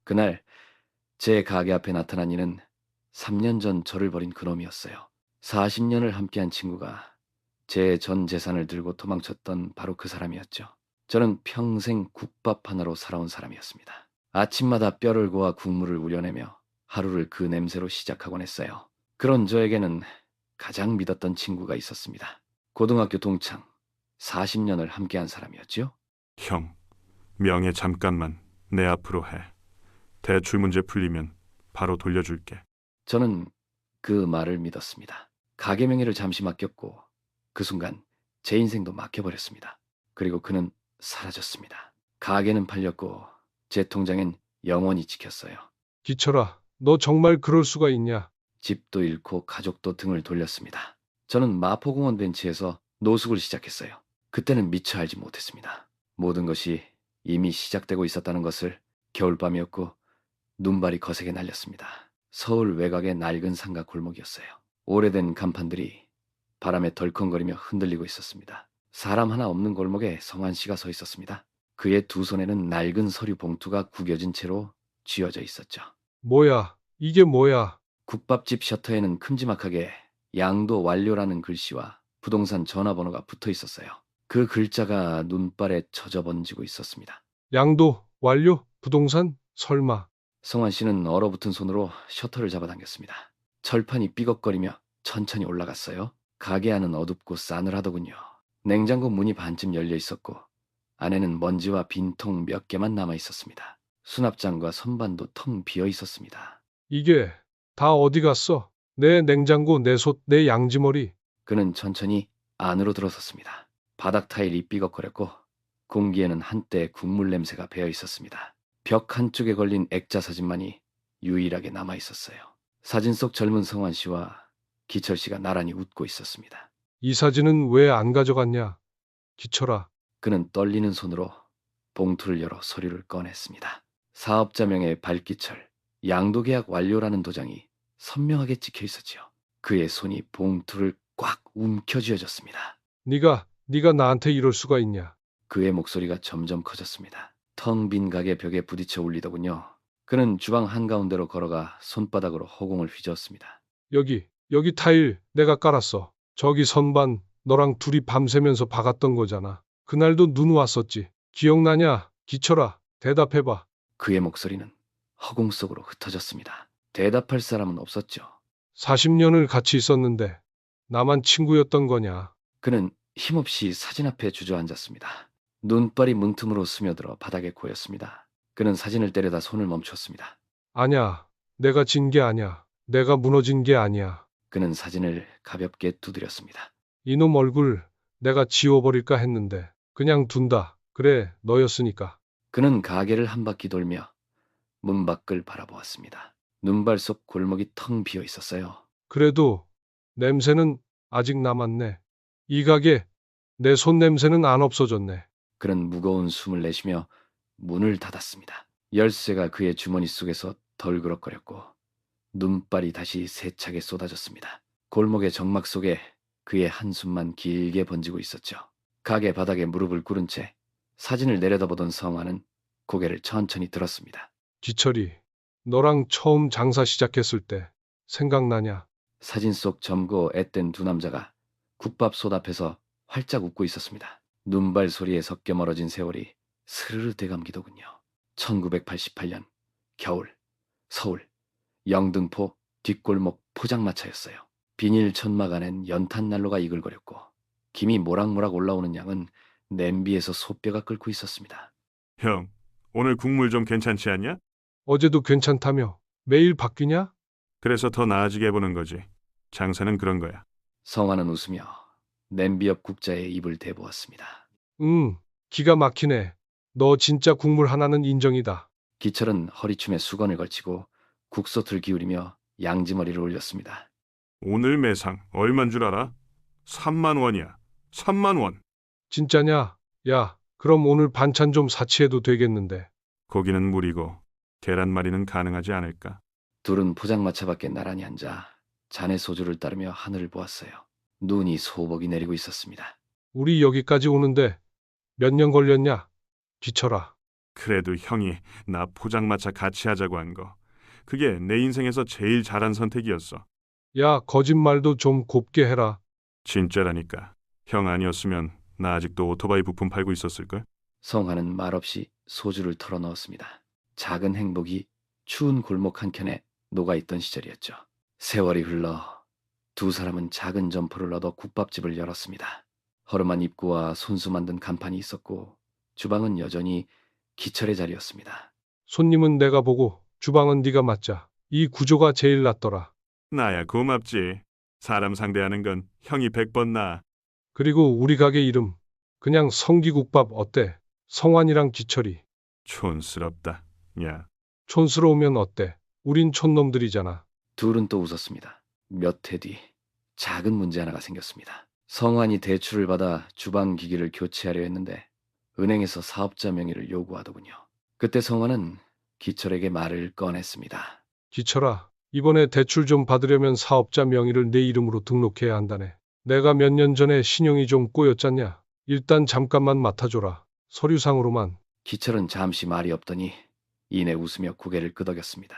그날 제 가게 앞에 나타난 이는 3년 전 저를 버린 그놈이었어요. 40년을 함께한 친구가 제 전 재산을 들고 도망쳤던 바로 그 사람이었죠. 저는 평생 국밥 하나로 살아온 사람이었습니다. 아침마다 뼈를 고아 국물을 우려내며 하루를 그 냄새로 시작하곤 했어요. 그런 저에게는 가장 믿었던 친구가 있었습니다. 고등학교 동창, 40년을 함께한 사람이었지요. 형, 명예 잠깐만 내 앞으로 해. 대출 문제 풀리면 바로 돌려줄게. 저는 그 말을 믿었습니다. 가게 명의를 잠시 맡겼고 그 순간 제 인생도 맡겨버렸습니다. 그리고 그는 사라졌습니다. 가게는 팔렸고 제 통장엔 영원히 찍혔어요. 기철아, 너 정말 그럴 수가 있냐? 집도 잃고 가족도 등을 돌렸습니다. 저는 마포공원 벤치에서 노숙을 시작했어요. 그때는 미처 알지 못했습니다. 모든 것이 이미 시작되고 있었다는 것을. 겨울밤이었고 눈발이 거세게 날렸습니다. 서울 외곽의 낡은 상가 골목이었어요. 오래된 간판들이 바람에 덜컹거리며 흔들리고 있었습니다. 사람 하나 없는 골목에 성환 씨가 서 있었습니다. 그의 두 손에는 낡은 서류 봉투가 구겨진 채로 쥐어져 있었죠. 뭐야? 이게 뭐야? 국밥집 셔터에는 큼지막하게 양도 완료라는 글씨와 부동산 전화번호가 붙어 있었어요. 그 글자가 눈발에 젖어 번지고 있었습니다. 양도, 완료, 부동산, 설마. 성환 씨는 얼어붙은 손으로 셔터를 잡아당겼습니다. 철판이 삐걱거리며 천천히 올라갔어요. 가게 안은 어둡고 싸늘하더군요. 냉장고 문이 반쯤 열려 있었고 안에는 먼지와 빈통 몇 개만 남아 있었습니다. 수납장과 선반도 텅 비어 있었습니다. 이게 다 어디 갔어? 내 냉장고, 내 솥, 내 양지머리. 그는 천천히 안으로 들어섰습니다. 바닥 타일이 삐걱거렸고 공기에는 한때 국물 냄새가 배어 있었습니다. 벽 한쪽에 걸린 액자 사진만이 유일하게 남아 있었어요. 사진 속 젊은 성환 씨와 기철 씨가 나란히 웃고 있었습니다. 이 사진은 왜 안 가져갔냐? 기철아, 그는 떨리는 손으로 봉투를 열어 서류를 꺼냈습니다. 사업자 명의 발기철, 양도계약 완료라는 도장이 선명하게 찍혀 있었지요. 그의 손이 봉투를 꽉 움켜쥐어졌습니다. 네가 나한테 이럴 수가 있냐? 그의 목소리가 점점 커졌습니다. 텅 빈 가게 벽에 부딪혀 울리더군요. 그는 주방 한가운데로 걸어가 손바닥으로 허공을 휘저었습니다. 여기 타일 내가 깔았어. 저기 선반 너랑 둘이 밤새면서 박았던 거잖아. 그날도 눈 왔었지. 기억나냐? 기철아, 대답해봐. 그의 목소리는 허공 속으로 흩어졌습니다. 대답할 사람은 없었죠. 40년을 같이 있었는데 나만 친구였던 거냐? 그는 힘없이 사진 앞에 주저앉았습니다. 눈발이 문틈으로 스며들어 바닥에 고였습니다. 그는 사진을 때려다 손을 멈췄습니다. 아냐, 내가 진 게 아니야. 내가 무너진 게 아니야. 그는 사진을 가볍게 두드렸습니다. 이놈 얼굴 내가 지워버릴까 했는데 그냥 둔다. 그래, 너였으니까. 그는 가게를 한 바퀴 돌며 문 밖을 바라보았습니다. 눈발 속 골목이 텅 비어 있었어요. 그래도 냄새는 아직 남았네. 이 가게 내 손 냄새는 안 없어졌네. 그는 무거운 숨을 내쉬며 문을 닫았습니다. 열쇠가 그의 주머니 속에서 덜그럭거렸고 눈발이 다시 세차게 쏟아졌습니다. 골목의 정막 속에 그의 한숨만 길게 번지고 있었죠. 가게 바닥에 무릎을 꿇은 채 사진을 내려다보던 성화는 고개를 천천히 들었습니다. 기철이, 너랑 처음 장사 시작했을 때 생각나냐? 사진 속 젊고 앳된 두 남자가 국밥솥 앞에서 활짝 웃고 있었습니다. 눈발 소리에 섞여 멀어진 세월이 스르르 되감기더군요. 1988년 겨울 서울 영등포 뒷골목 포장마차였어요. 비닐 천막 안엔 연탄 난로가 이글거렸고 김이 모락모락 올라오는 양은 냄비에서 소뼈가 끓고 있었습니다. 형, 오늘 국물 좀 괜찮지 않냐? 어제도 괜찮다며. 매일 바뀌냐? 그래서 더 나아지게 해보는 거지. 장사는 그런 거야. 성화는 웃으며 냄비 옆 국자에 입을 대보았습니다. 기가 막히네. 너 진짜 국물 하나는 인정이다. 기철은 허리춤에 수건을 걸치고 국솥을 기울이며 양지머리를 올렸습니다. 오늘 매상 얼만 줄 알아? 3만 원이야. 3만 원. 진짜냐? 야, 그럼 오늘 반찬 좀 사치해도 되겠는데. 고기는 무리고 계란말이는 가능하지 않을까? 둘은 포장마차 밖에 나란히 앉아 잔의 소주를 따르며 하늘을 보았어요. 눈이 소복이 내리고 있었습니다. 우리 여기까지 오는데 몇 년 걸렸냐? 기철아. 그래도 형이 나 포장마차 같이 하자고 한 거. 그게 내 인생에서 제일 잘한 선택이었어. 야, 거짓말도 좀 곱게 해라. 진짜라니까. 형 아니었으면 나 아직도 오토바이 부품 팔고 있었을걸? 성화는 말없이 소주를 털어넣었습니다. 작은 행복이 추운 골목 한켠에 녹아있던 시절이었죠. 세월이 흘러 두 사람은 작은 점포를 얻어 국밥집을 열었습니다. 허름한 입구와 손수 만든 간판이 있었고 주방은 여전히 기철의 자리였습니다. 손님은 내가 보고 주방은 네가 맡자. 이 구조가 제일 낫더라. 나야 고맙지. 사람 상대하는 건 형이 100번 나아. 그리고 우리 가게 이름 그냥 성기국밥 어때? 성환이랑 기철이. 촌스럽다. 야, 촌스러우면 어때? 우린 촌놈들이잖아. 둘은 또 웃었습니다. 몇 해 뒤 작은 문제 하나가 생겼습니다. 성환이 대출을 받아 주방 기기를 교체하려 했는데 은행에서 사업자 명의를 요구하더군요. 그때 성환은 기철에게 말을 꺼냈습니다. 기철아, 이번에 대출 좀 받으려면 사업자 명의를 내 이름으로 등록해야 한다네. 내가 몇 년 전에 신용이 좀 꼬였잖냐? 일단 잠깐만 맡아줘라. 서류상으로만. 기철은 잠시 말이 없더니 이내 웃으며 고개를 끄덕였습니다.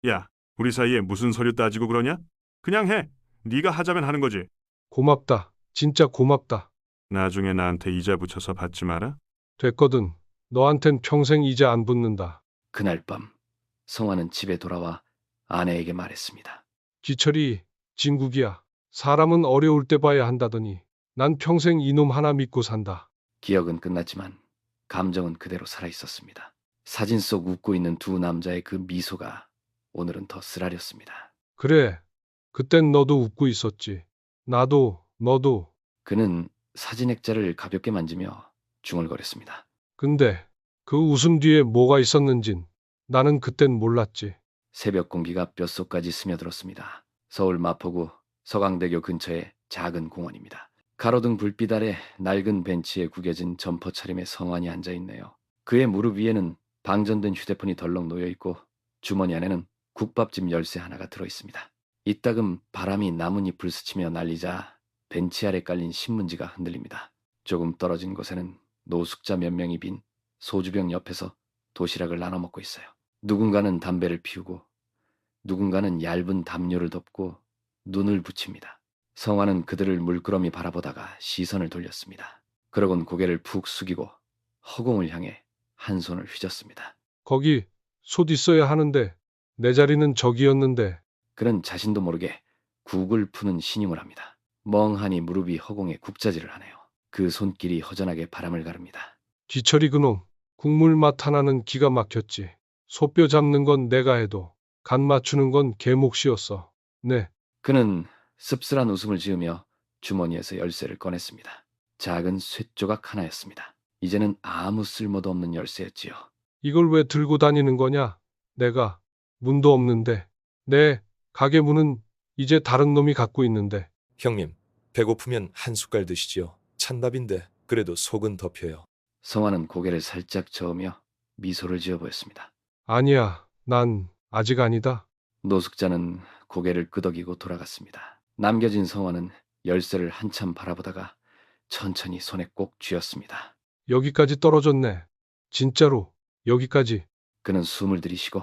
야, 우리 사이에 무슨 서류 따지고 그러냐? 그냥 해. 네가 하자면 하는 거지. 고맙다. 진짜 고맙다. 나중에 나한테 이자 붙여서 받지 마라. 됐거든. 너한텐 평생 이자 안 붙는다. 그날 밤 성환은 집에 돌아와 아내에게 말했습니다. 기철이 진국이야. 사람은 어려울 때 봐야 한다더니 난 평생 이놈 하나 믿고 산다. 기억은 끝났지만 감정은 그대로 살아있었습니다. 사진 속 웃고 있는 두 남자의 그 미소가 오늘은 더 쓰라렸습니다. 그래. 그땐 너도 웃고 있었지. 나도, 너도. 그는 사진 액자를 가볍게 만지며 중얼거렸습니다. 근데 그 웃음 뒤에 뭐가 있었는진 나는 그땐 몰랐지. 새벽 공기가 뼛속까지 스며들었습니다. 서울 마포구 서강대교 근처의 작은 공원입니다. 가로등 불빛 아래 낡은 벤치에 구겨진 점퍼 차림의 성환이 앉아있네요. 그의 무릎 위에는 방전된 휴대폰이 덜렁 놓여있고 주머니 안에는 국밥집 열쇠 하나가 들어있습니다. 이따금 바람이 나뭇잎을 스치며 날리자 벤치 아래 깔린 신문지가 흔들립니다. 조금 떨어진 곳에는 노숙자 몇 명이 빈 소주병 옆에서 도시락을 나눠 먹고 있어요. 누군가는 담배를 피우고 누군가는 얇은 담요를 덮고 눈을 붙입니다. 성화는 그들을 물끄러미 바라보다가 시선을 돌렸습니다. 그러곤 고개를 푹 숙이고 허공을 향해 한 손을 휘젓습니다. 거기 솥 있어야 하는데 내 자리는 저기였는데. 그는 자신도 모르게 국을 푸는 신용을 합니다. 멍하니 무릎이 허공에 국자질을 하네요. 그 손길이 허전하게 바람을 가릅니다. 기철이 그놈. 국물 맛 하나는 기가 막혔지. 소뼈 잡는 건 내가 해도 간 맞추는 건 걔 몫이었어. 네. 그는 씁쓸한 웃음을 지으며 주머니에서 열쇠를 꺼냈습니다. 작은 쇳조각 하나였습니다. 이제는 아무 쓸모도 없는 열쇠였지요. 이걸 왜 들고 다니는 거냐? 내가 문도 없는데. 내 가게 문은 이제 다른 놈이 갖고 있는데. 형님, 배고프면 한 숟갈 드시지요. 찬밥인데 그래도 속은 덮여요. 성화는 고개를 살짝 저으며 미소를 지어 보였습니다. 아니야. 난 아직 아니다. 노숙자는 고개를 끄덕이고 돌아갔습니다. 남겨진 성화는 열쇠를 한참 바라보다가 천천히 손에 꼭 쥐었습니다. 여기까지 떨어졌네. 진짜로 여기까지. 그는 숨을 들이쉬고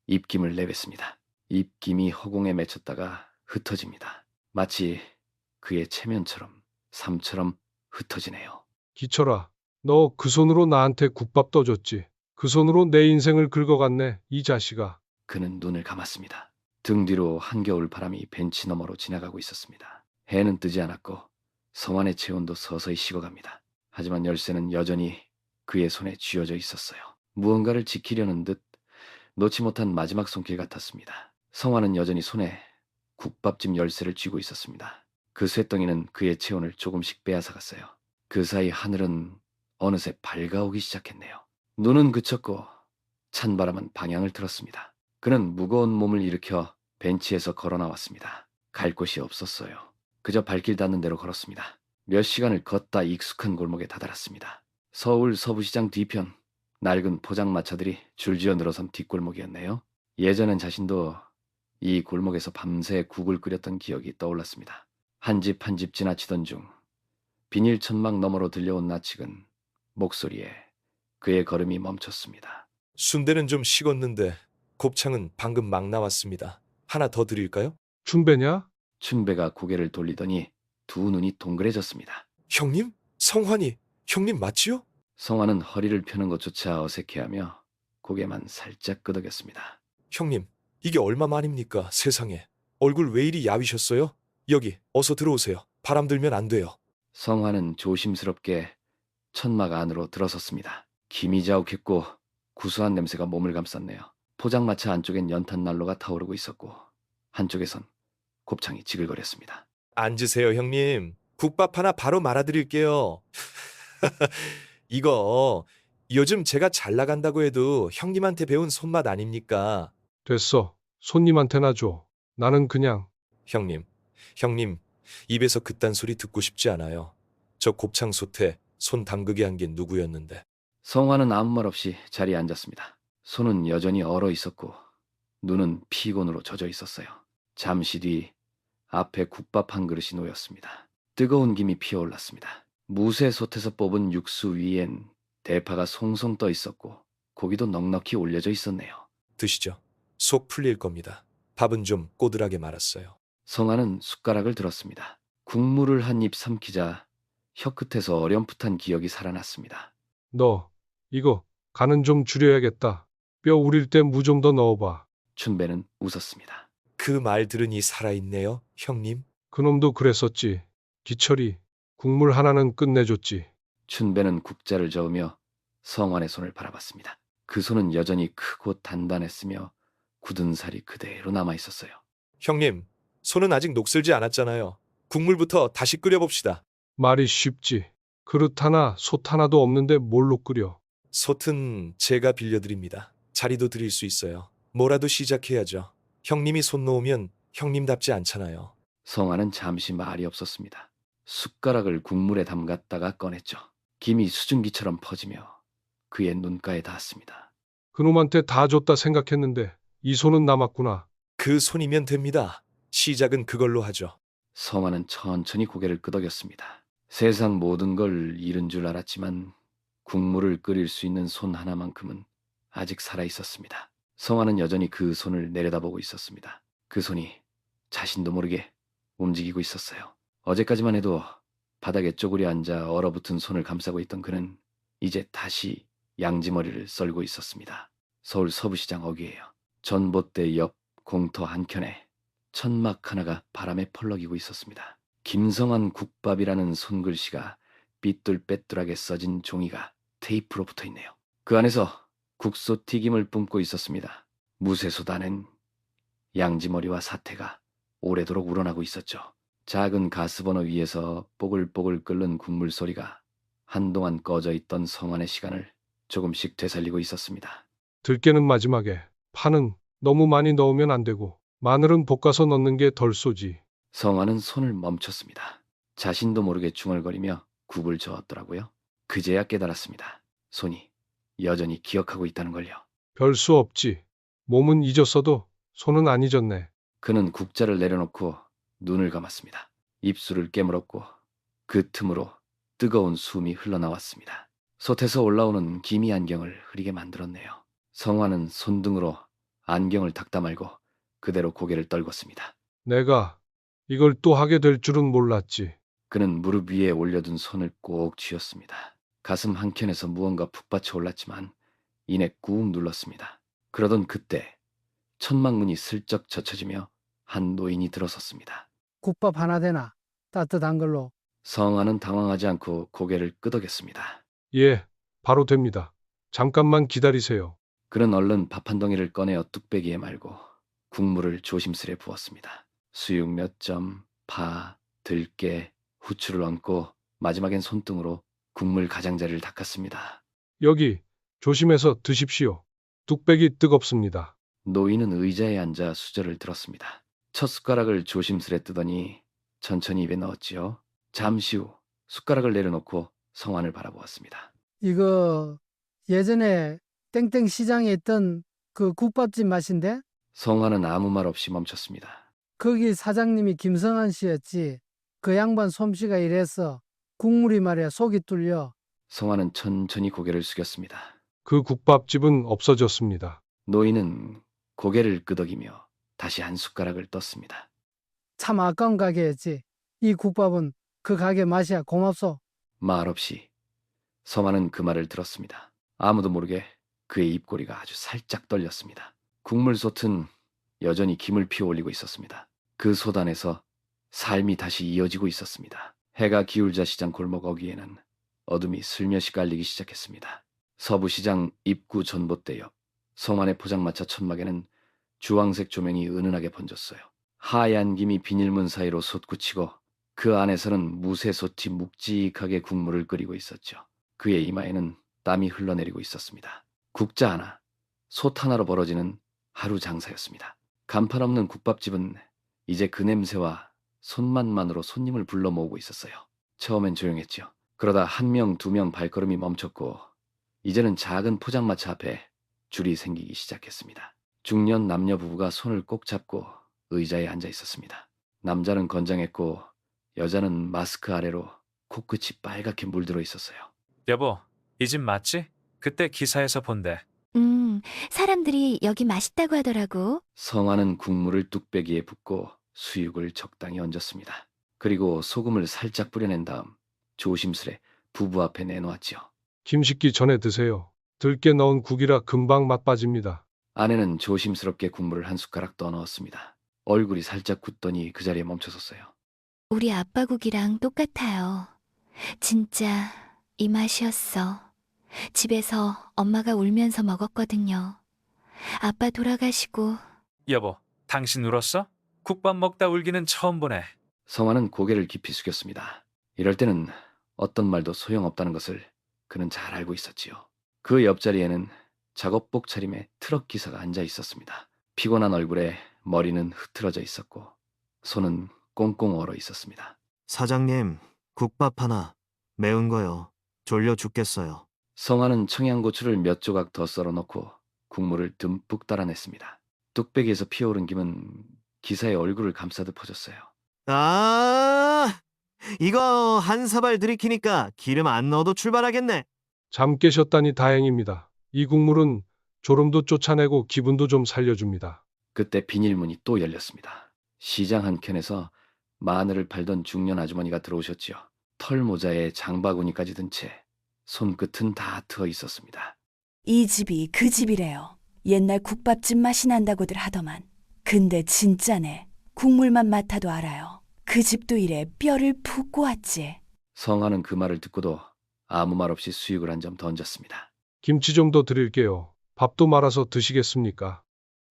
입김을 내뱉습니다. 입김이 허공에 맺혔다가 흩어집니다. 마치 그의 체면처럼 삶처럼 흩어지네요. 기철아, 너 그 손으로 나한테 국밥 떠줬지. 그 손으로 내 인생을 긁어갔네, 이 자식아. 그는 눈을 감았습니다. 등 뒤로 한겨울 바람이 벤치 너머로 지나가고 있었습니다. 해는 뜨지 않았고 성환의 체온도 서서히 식어갑니다. 하지만 열쇠는 여전히 그의 손에 쥐어져 있었어요. 무언가를 지키려는 듯 놓지 못한 마지막 손길 같았습니다. 성환은 여전히 손에 국밥집 열쇠를 쥐고 있었습니다. 그 쇳덩이는 그의 체온을 조금씩 빼앗아갔어요. 그 사이 하늘은 어느새 밝아오기 시작했네요. 눈은 그쳤고 찬바람은 방향을 틀었습니다. 그는 무거운 몸을 일으켜 벤치에서 걸어 나왔습니다. 갈 곳이 없었어요. 그저 발길 닿는 대로 걸었습니다. 몇 시간을 걷다 익숙한 골목에 다다랐습니다. 서울 서부시장 뒤편 낡은 포장마차들이 줄지어 늘어선 뒷골목이었네요. 예전엔 자신도 이 골목에서 밤새 국을 끓였던 기억이 떠올랐습니다. 한 집 한 집 지나치던 중 비닐 천막 너머로 들려온 나측은 목소리에 그의 걸음이 멈췄습니다. 순대는 좀 식었는데 곱창은 방금 막 나왔습니다. 하나 더 드릴까요? 춘배냐? 춘배가 고개를 돌리더니 두 눈이 동그래졌습니다. 형님? 성환이 형님 맞지요? 성화는 허리를 펴는 것조차 어색해하며 고개만 살짝 끄덕였습니다. 형님, 이게 얼마만입니까? 세상에. 얼굴 왜 이리 야위셨어요? 여기 어서 들어오세요. 바람 들면 안 돼요. 성화는 조심스럽게 천막 안으로 들어섰습니다. 김이 자욱했고 구수한 냄새가 몸을 감쌌네요. 포장마차 안쪽엔 연탄 난로가 타오르고 있었고 한쪽에선 곱창이 지글거렸습니다. 앉으세요, 형님. 국밥 하나 바로 말아드릴게요. 이거 요즘 제가 잘 나간다고 해도 형님한테 배운 손맛 아닙니까? 됐어. 손님한테나 줘. 나는 그냥 형님, 입에서 그딴 소리 듣고 싶지 않아요. 저 곱창 솥에 손 담그게 한 게 누구였는데. 성화는 아무 말 없이 자리에 앉았습니다. 손은 여전히 얼어 있었고 눈은 피곤으로 젖어 있었어요. 잠시 뒤 앞에 국밥 한 그릇이 놓였습니다. 뜨거운 김이 피어올랐습니다. 무쇠 솥에서 뽑은 육수 위엔 대파가 송송 떠 있었고 고기도 넉넉히 올려져 있었네요. 드시죠. 속 풀릴 겁니다. 밥은 좀 꼬들하게 말았어요. 성화는 숟가락을 들었습니다. 국물을 한 입 삼키자 혀끝에서 어렴풋한 기억이 살아났습니다. 너 이거 간은 좀 줄여야겠다. 뼈 우릴 때 무 좀 더 넣어봐. 춘배는 웃었습니다. 그 말 들으니 살아있네요, 형님. 그놈도 그랬었지. 기철이 국물 하나는 끝내줬지. 춘배는 국자를 저으며 성환의 손을 바라봤습니다. 그 손은 여전히 크고 단단했으며 굳은 살이 그대로 남아 있었어요. 형님, 손은 아직 녹슬지 않았잖아요. 국물부터 다시 끓여봅시다. 말이 쉽지. 그릇 하나, 솥 하나도 없는데 뭘로 끓여. 솥은 제가 빌려드립니다. 자리도 드릴 수 있어요. 뭐라도 시작해야죠. 형님이 손 놓으면 형님답지 않잖아요. 성환은 잠시 말이 없었습니다. 숟가락을 국물에 담갔다가 꺼냈죠. 김이 수증기처럼 퍼지며 그의 눈가에 닿았습니다. 그놈한테 다 줬다 생각했는데 이 손은 남았구나. 그 손이면 됩니다. 시작은 그걸로 하죠. 성환은 천천히 고개를 끄덕였습니다. 세상 모든 걸 잃은 줄 알았지만 국물을 끓일 수 있는 손 하나만큼은 아직 살아 있었습니다. 성환은 여전히 그 손을 내려다보고 있었습니다. 그 손이 자신도 모르게 움직이고 있었어요. 어제까지만 해도 바닥에 쪼그려 앉아 얼어붙은 손을 감싸고 있던 그는 이제 다시 양지머리를 썰고 있었습니다. 서울 서부시장 어귀에요. 전봇대 옆 공터 한켠에 천막 하나가 바람에 펄럭이고 있었습니다. 김성환 국밥이라는 손글씨가 삐뚤빼뚤하게 써진 종이가 테이프로 붙어 있네요. 그 안에서 국소 튀김을 뿜고 있었습니다. 무쇠솥 안엔 양지머리와 사태가 오래도록 우러나고 있었죠. 작은 가스버너 위에서 뽀글뽀글 끓는 국물 소리가 한동안 꺼져 있던 성환의 시간을 조금씩 되살리고 있었습니다. 들깨는 마지막에. 파는 너무 많이 넣으면 안 되고 마늘은 볶아서 넣는 게 덜 쏘지. 성환은 손을 멈췄습니다. 자신도 모르게 중얼거리며 국을 저었더라고요. 그제야 깨달았습니다. 손이 여전히 기억하고 있다는 걸요. 별 수 없지. 몸은 잊었어도 손은 안 잊었네. 그는 국자를 내려놓고 눈을 감았습니다. 입술을 깨물었고 그 틈으로 뜨거운 숨이 흘러나왔습니다. 솥에서 올라오는 기미 안경을 흐리게 만들었네요. 성환은 손등으로 안경을 닦다 말고 그대로 고개를 떨궜습니다. 내가 이걸 또 하게 될 줄은 몰랐지. 그는 무릎 위에 올려둔 손을 꼭 쥐었습니다. 가슴 한켠에서 무언가 푹받쳐 올랐지만 이내 꾹 눌렀습니다. 그러던 그때 천막문이 슬쩍 젖혀지며 한 노인이 들어섰습니다. 국밥 하나 되나? 따뜻한 걸로. 성환은 당황하지 않고 고개를 끄덕였습니다. 예, 바로 됩니다. 잠깐만 기다리세요. 그는 얼른 밥 한 덩이를 꺼내어 뚝배기에 말고 국물을 조심스레 부었습니다. 수육 몇 점, 파, 들깨, 후추를 얹고 마지막엔 손등으로 국물 가장자리를 닦았습니다. 여기 조심해서 드십시오. 뚝배기 뜨겁습니다. 노인은 의자에 앉아 수저를 들었습니다. 첫 숟가락을 조심스레 뜨더니 천천히 입에 넣었지요. 잠시 후 숟가락을 내려놓고 성환을 바라보았습니다. 이거 예전에 땡땡 시장에 있던 그 국밥집 맛인데? 성환은 아무 말 없이 멈췄습니다. 거기 사장님이 김성한 씨였지. 그 양반 솜씨가 이래서 국물이 말이야 속이 뚫려. 성화는 천천히 고개를 숙였습니다. 그 국밥집은 없어졌습니다. 노인은 고개를 끄덕이며 다시 한 숟가락을 떴습니다. 참 아까운 가게였지. 이 국밥은 그 가게 맛이야. 고맙소. 말없이 성화는 그 말을 들었습니다. 아무도 모르게 그의 입꼬리가 아주 살짝 떨렸습니다. 국물 솥은 여전히 김을 피어올리고 있었습니다. 그 솥 안에서 삶이 다시 이어지고 있었습니다. 해가 기울자 시장 골목 어귀에는 어둠이 슬며시 깔리기 시작했습니다. 서부시장 입구 전봇대 옆 성안의 포장마차 천막에는 주황색 조명이 은은하게 번졌어요. 하얀 김이 비닐문 사이로 솟구치고 그 안에서는 무쇠솥이 묵직하게 국물을 끓이고 있었죠. 그의 이마에는 땀이 흘러내리고 있었습니다. 국자 하나, 솥 하나로 벌어지는 하루 장사였습니다. 간판 없는 국밥집은 이제 그 냄새와 손맛만으로 손님을 불러 모으고 있었어요. 처음엔 조용했죠. 그러다 한 명, 두 명 발걸음이 멈췄고 이제는 작은 포장마차 앞에 줄이 생기기 시작했습니다. 중년 남녀 부부가 손을 꼭 잡고 의자에 앉아 있었습니다. 남자는 건장했고 여자는 마스크 아래로 코끝이 빨갛게 물들어 있었어요. 여보, 이 집 맞지? 그때 기사에서 본대. 사람들이 여기 맛있다고 하더라고. 성화는 국물을 뚝배기에 붓고 수육을 적당히 얹었습니다. 그리고 소금을 살짝 뿌려낸 다음 조심스레 부부 앞에 내놓았지요. 김 식기 전에 드세요. 들깨 넣은 국이라 금방 맛 빠집니다. 아내는 조심스럽게 국물을 한 숟가락 떠 넣었습니다. 얼굴이 살짝 굳더니 그 자리에 멈춰섰어요. 우리 아빠 국이랑 똑같아요. 진짜 이 맛이었어. 집에서 엄마가 울면서 먹었거든요. 아빠 돌아가시고 여보, 당신 울었어? 국밥 먹다 울기는 처음 보네. 성화는 고개를 깊이 숙였습니다. 이럴 때는 어떤 말도 소용없다는 것을 그는 잘 알고 있었지요. 그 옆자리에는 작업복 차림의 트럭 기사가 앉아 있었습니다. 피곤한 얼굴에 머리는 흐트러져 있었고 손은 꽁꽁 얼어 있었습니다. 사장님, 국밥 하나. 매운 거요. 졸려 죽겠어요. 성화는 청양고추를 몇 조각 더 썰어 넣고 국물을 듬뿍 따라냈습니다. 뚝배기에서 피어오른 김은 기사의 얼굴을 감싸듯 퍼졌어요. 아, 이거 한 사발 들이키니까 기름 안 넣어도 출발하겠네. 잠 깨셨다니 다행입니다. 이 국물은 졸음도 쫓아내고 기분도 좀 살려줍니다. 그때 비닐문이 또 열렸습니다. 시장 한켠에서 마늘을 팔던 중년 아주머니가 들어오셨지요. 털모자에 장바구니까지 든 채 손끝은 다 트어 있었습니다. 이 집이 그 집이래요. 옛날 국밥집 맛이 난다고들 하더만. 근데 진짜네. 국물만 맡아도 알아요. 그 집도 이래 뼈를 푹 꼬았지. 성화는 그 말을 듣고도 아무 말 없이 수육을 한 점 더 얹었습니다. 김치 좀 더 드릴게요. 밥도 말아서 드시겠습니까?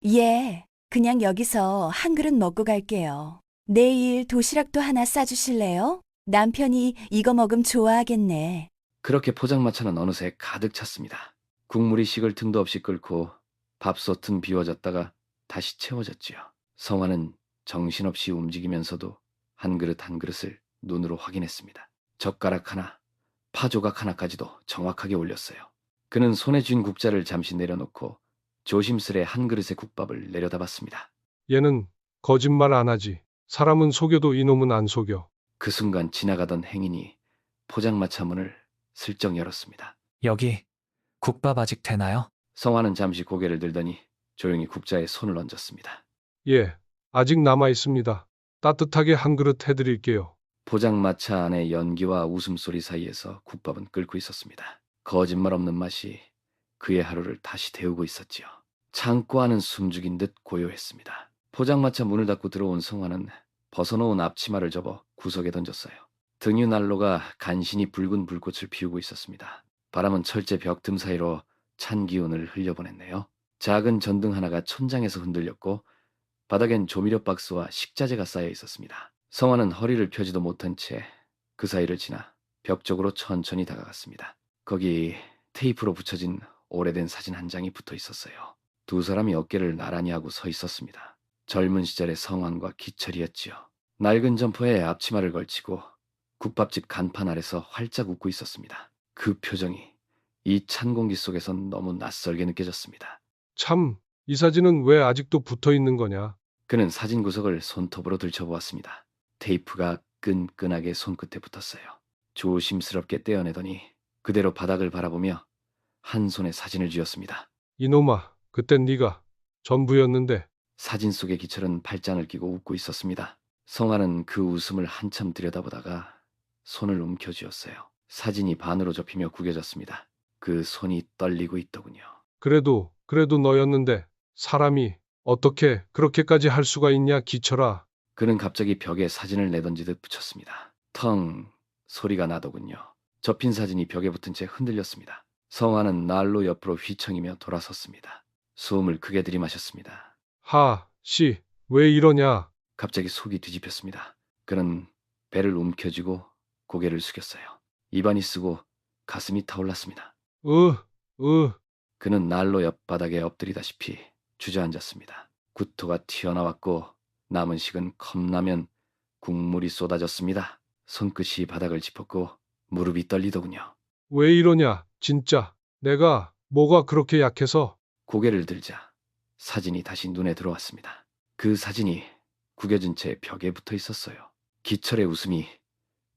예, 그냥 여기서 한 그릇 먹고 갈게요. 내일 도시락도 하나 싸주실래요? 남편이 이거 먹으면 좋아하겠네. 그렇게 포장마차는 어느새 가득 찼습니다. 국물이 식을 틈도 없이 끓고 밥솥은 비워졌다가 다시 채워졌지요. 성화는 정신없이 움직이면서도 한 그릇 한 그릇을 눈으로 확인했습니다. 젓가락 하나, 파 조각 하나까지도 정확하게 올렸어요. 그는 손에 쥔 국자를 잠시 내려놓고 조심스레 한 그릇의 국밥을 내려다봤습니다. 얘는 거짓말 안 하지. 사람은 속여도 이놈은 안 속여. 그 순간 지나가던 행인이 포장마차 문을 슬쩍 열었습니다. 여기 국밥 아직 되나요? 성화는 잠시 고개를 들더니 조용히 국자에 손을 얹었습니다. 예, 아직 남아 있습니다. 따뜻하게 한 그릇 해드릴게요. 포장마차 안의 연기와 웃음소리 사이에서 국밥은 끓고 있었습니다. 거짓말 없는 맛이 그의 하루를 다시 데우고 있었지요. 창고 안은 숨죽인 듯 고요했습니다. 포장마차 문을 닫고 들어온 성화는 벗어놓은 앞치마를 접어 구석에 던졌어요. 등유 난로가 간신히 붉은 불꽃을 피우고 있었습니다. 바람은 철제 벽 틈 사이로 찬 기운을 흘려보냈네요. 작은 전등 하나가 천장에서 흔들렸고 바닥엔 조미료 박스와 식자재가 쌓여 있었습니다. 성화는 허리를 펴지도 못한 채 그 사이를 지나 벽 쪽으로 천천히 다가갔습니다. 거기 테이프로 붙여진 오래된 사진 한 장이 붙어 있었어요. 두 사람이 어깨를 나란히 하고 서 있었습니다. 젊은 시절의 성환과 기철이었지요. 낡은 점퍼에 앞치마를 걸치고 국밥집 간판 아래서 활짝 웃고 있었습니다. 그 표정이 이 찬 공기 속에선 너무 낯설게 느껴졌습니다. 참, 이 사진은 왜 아직도 붙어 있는 거냐? 그는 사진 구석을 손톱으로 들춰보았습니다. 테이프가 끈끈하게 손끝에 붙었어요. 조심스럽게 떼어내더니 그대로 바닥을 바라보며 한 손에 사진을 쥐었습니다. 이놈아, 그땐 네가 전부였는데. 사진 속의 기철은 팔짱을 끼고 웃고 있었습니다. 성화는 그 웃음을 한참 들여다보다가 손을 움켜쥐었어요. 사진이 반으로 접히며 구겨졌습니다. 그 손이 떨리고 있더군요. 그래도 너였는데 사람이 어떻게 그렇게까지 할 수가 있냐, 기철아. 그는 갑자기 벽에 사진을 내던지듯 붙였습니다. 텅 소리가 나더군요. 접힌 사진이 벽에 붙은 채 흔들렸습니다. 성화는 난로 옆으로 휘청이며 돌아섰습니다. 숨을 크게 들이마셨습니다. 씨, 왜 이러냐? 갑자기 속이 뒤집혔습니다. 그는 배를 움켜쥐고 고개를 숙였어요. 입안이 쓰고 가슴이 타올랐습니다. 그는 난로 옆바닥에 엎드리다시피 주저앉았습니다. 구토가 튀어나왔고 남은 식은 컵라면 국물이 쏟아졌습니다. 손끝이 바닥을 짚었고 무릎이 떨리더군요. 왜 이러냐, 진짜. 내가 뭐가 그렇게 약해서. 고개를 들자 사진이 다시 눈에 들어왔습니다. 그 사진이 구겨진 채 벽에 붙어 있었어요. 기철의 웃음이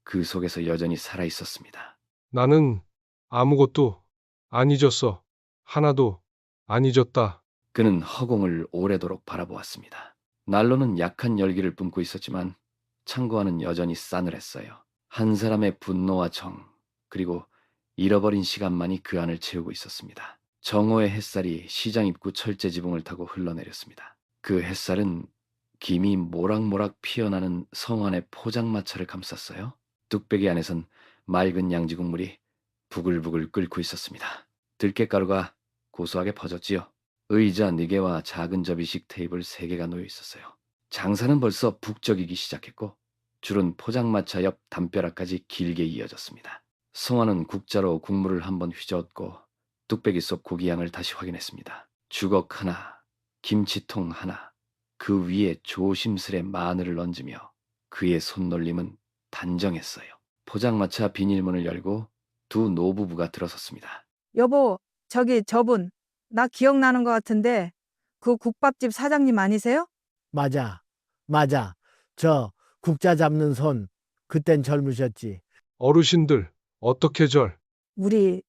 그 속에서 여전히 살아 있었습니다. 나는 아무것도 안 잊었어. 하나도 안 잊었다. 그는 허공을 오래도록 바라보았습니다. 난로는 약한 열기를 뿜고 있었지만 창고와는 여전히 싸늘했어요. 한 사람의 분노와 정, 그리고 잃어버린 시간만이 그 안을 채우고 있었습니다. 정오의 햇살이 시장 입구 철제 지붕을 타고 흘러내렸습니다. 그 햇살은 김이 모락모락 피어나는 성환의 포장마차를 감쌌어요. 뚝배기 안에선 맑은 양지 국물이 부글부글 끓고 있었습니다. 들깨가루가 고소하게 퍼졌지요. 의자 4개와 작은 접이식 테이블 3개가 놓여 있었어요. 장사는 벌써 북적이기 시작했고 줄은 포장마차 옆 담벼락까지 길게 이어졌습니다. 성화는 국자로 국물을 한번 휘저었고 뚝배기 속 고기 양을 다시 확인했습니다. 주걱 하나, 김치통 하나, 그 위에 조심스레 마늘을 얹으며 그의 손놀림은 단정했어요. 포장마차 비닐문을 열고 두 노부부가 들어섰습니다. 여보, 저분, 나 기억나는 것 같은데 그 국밥집 사장님 아니세요? 맞아. 저 국자 잡는 손, 그땐 젊으셨지. 어르신들, 어떻게 우리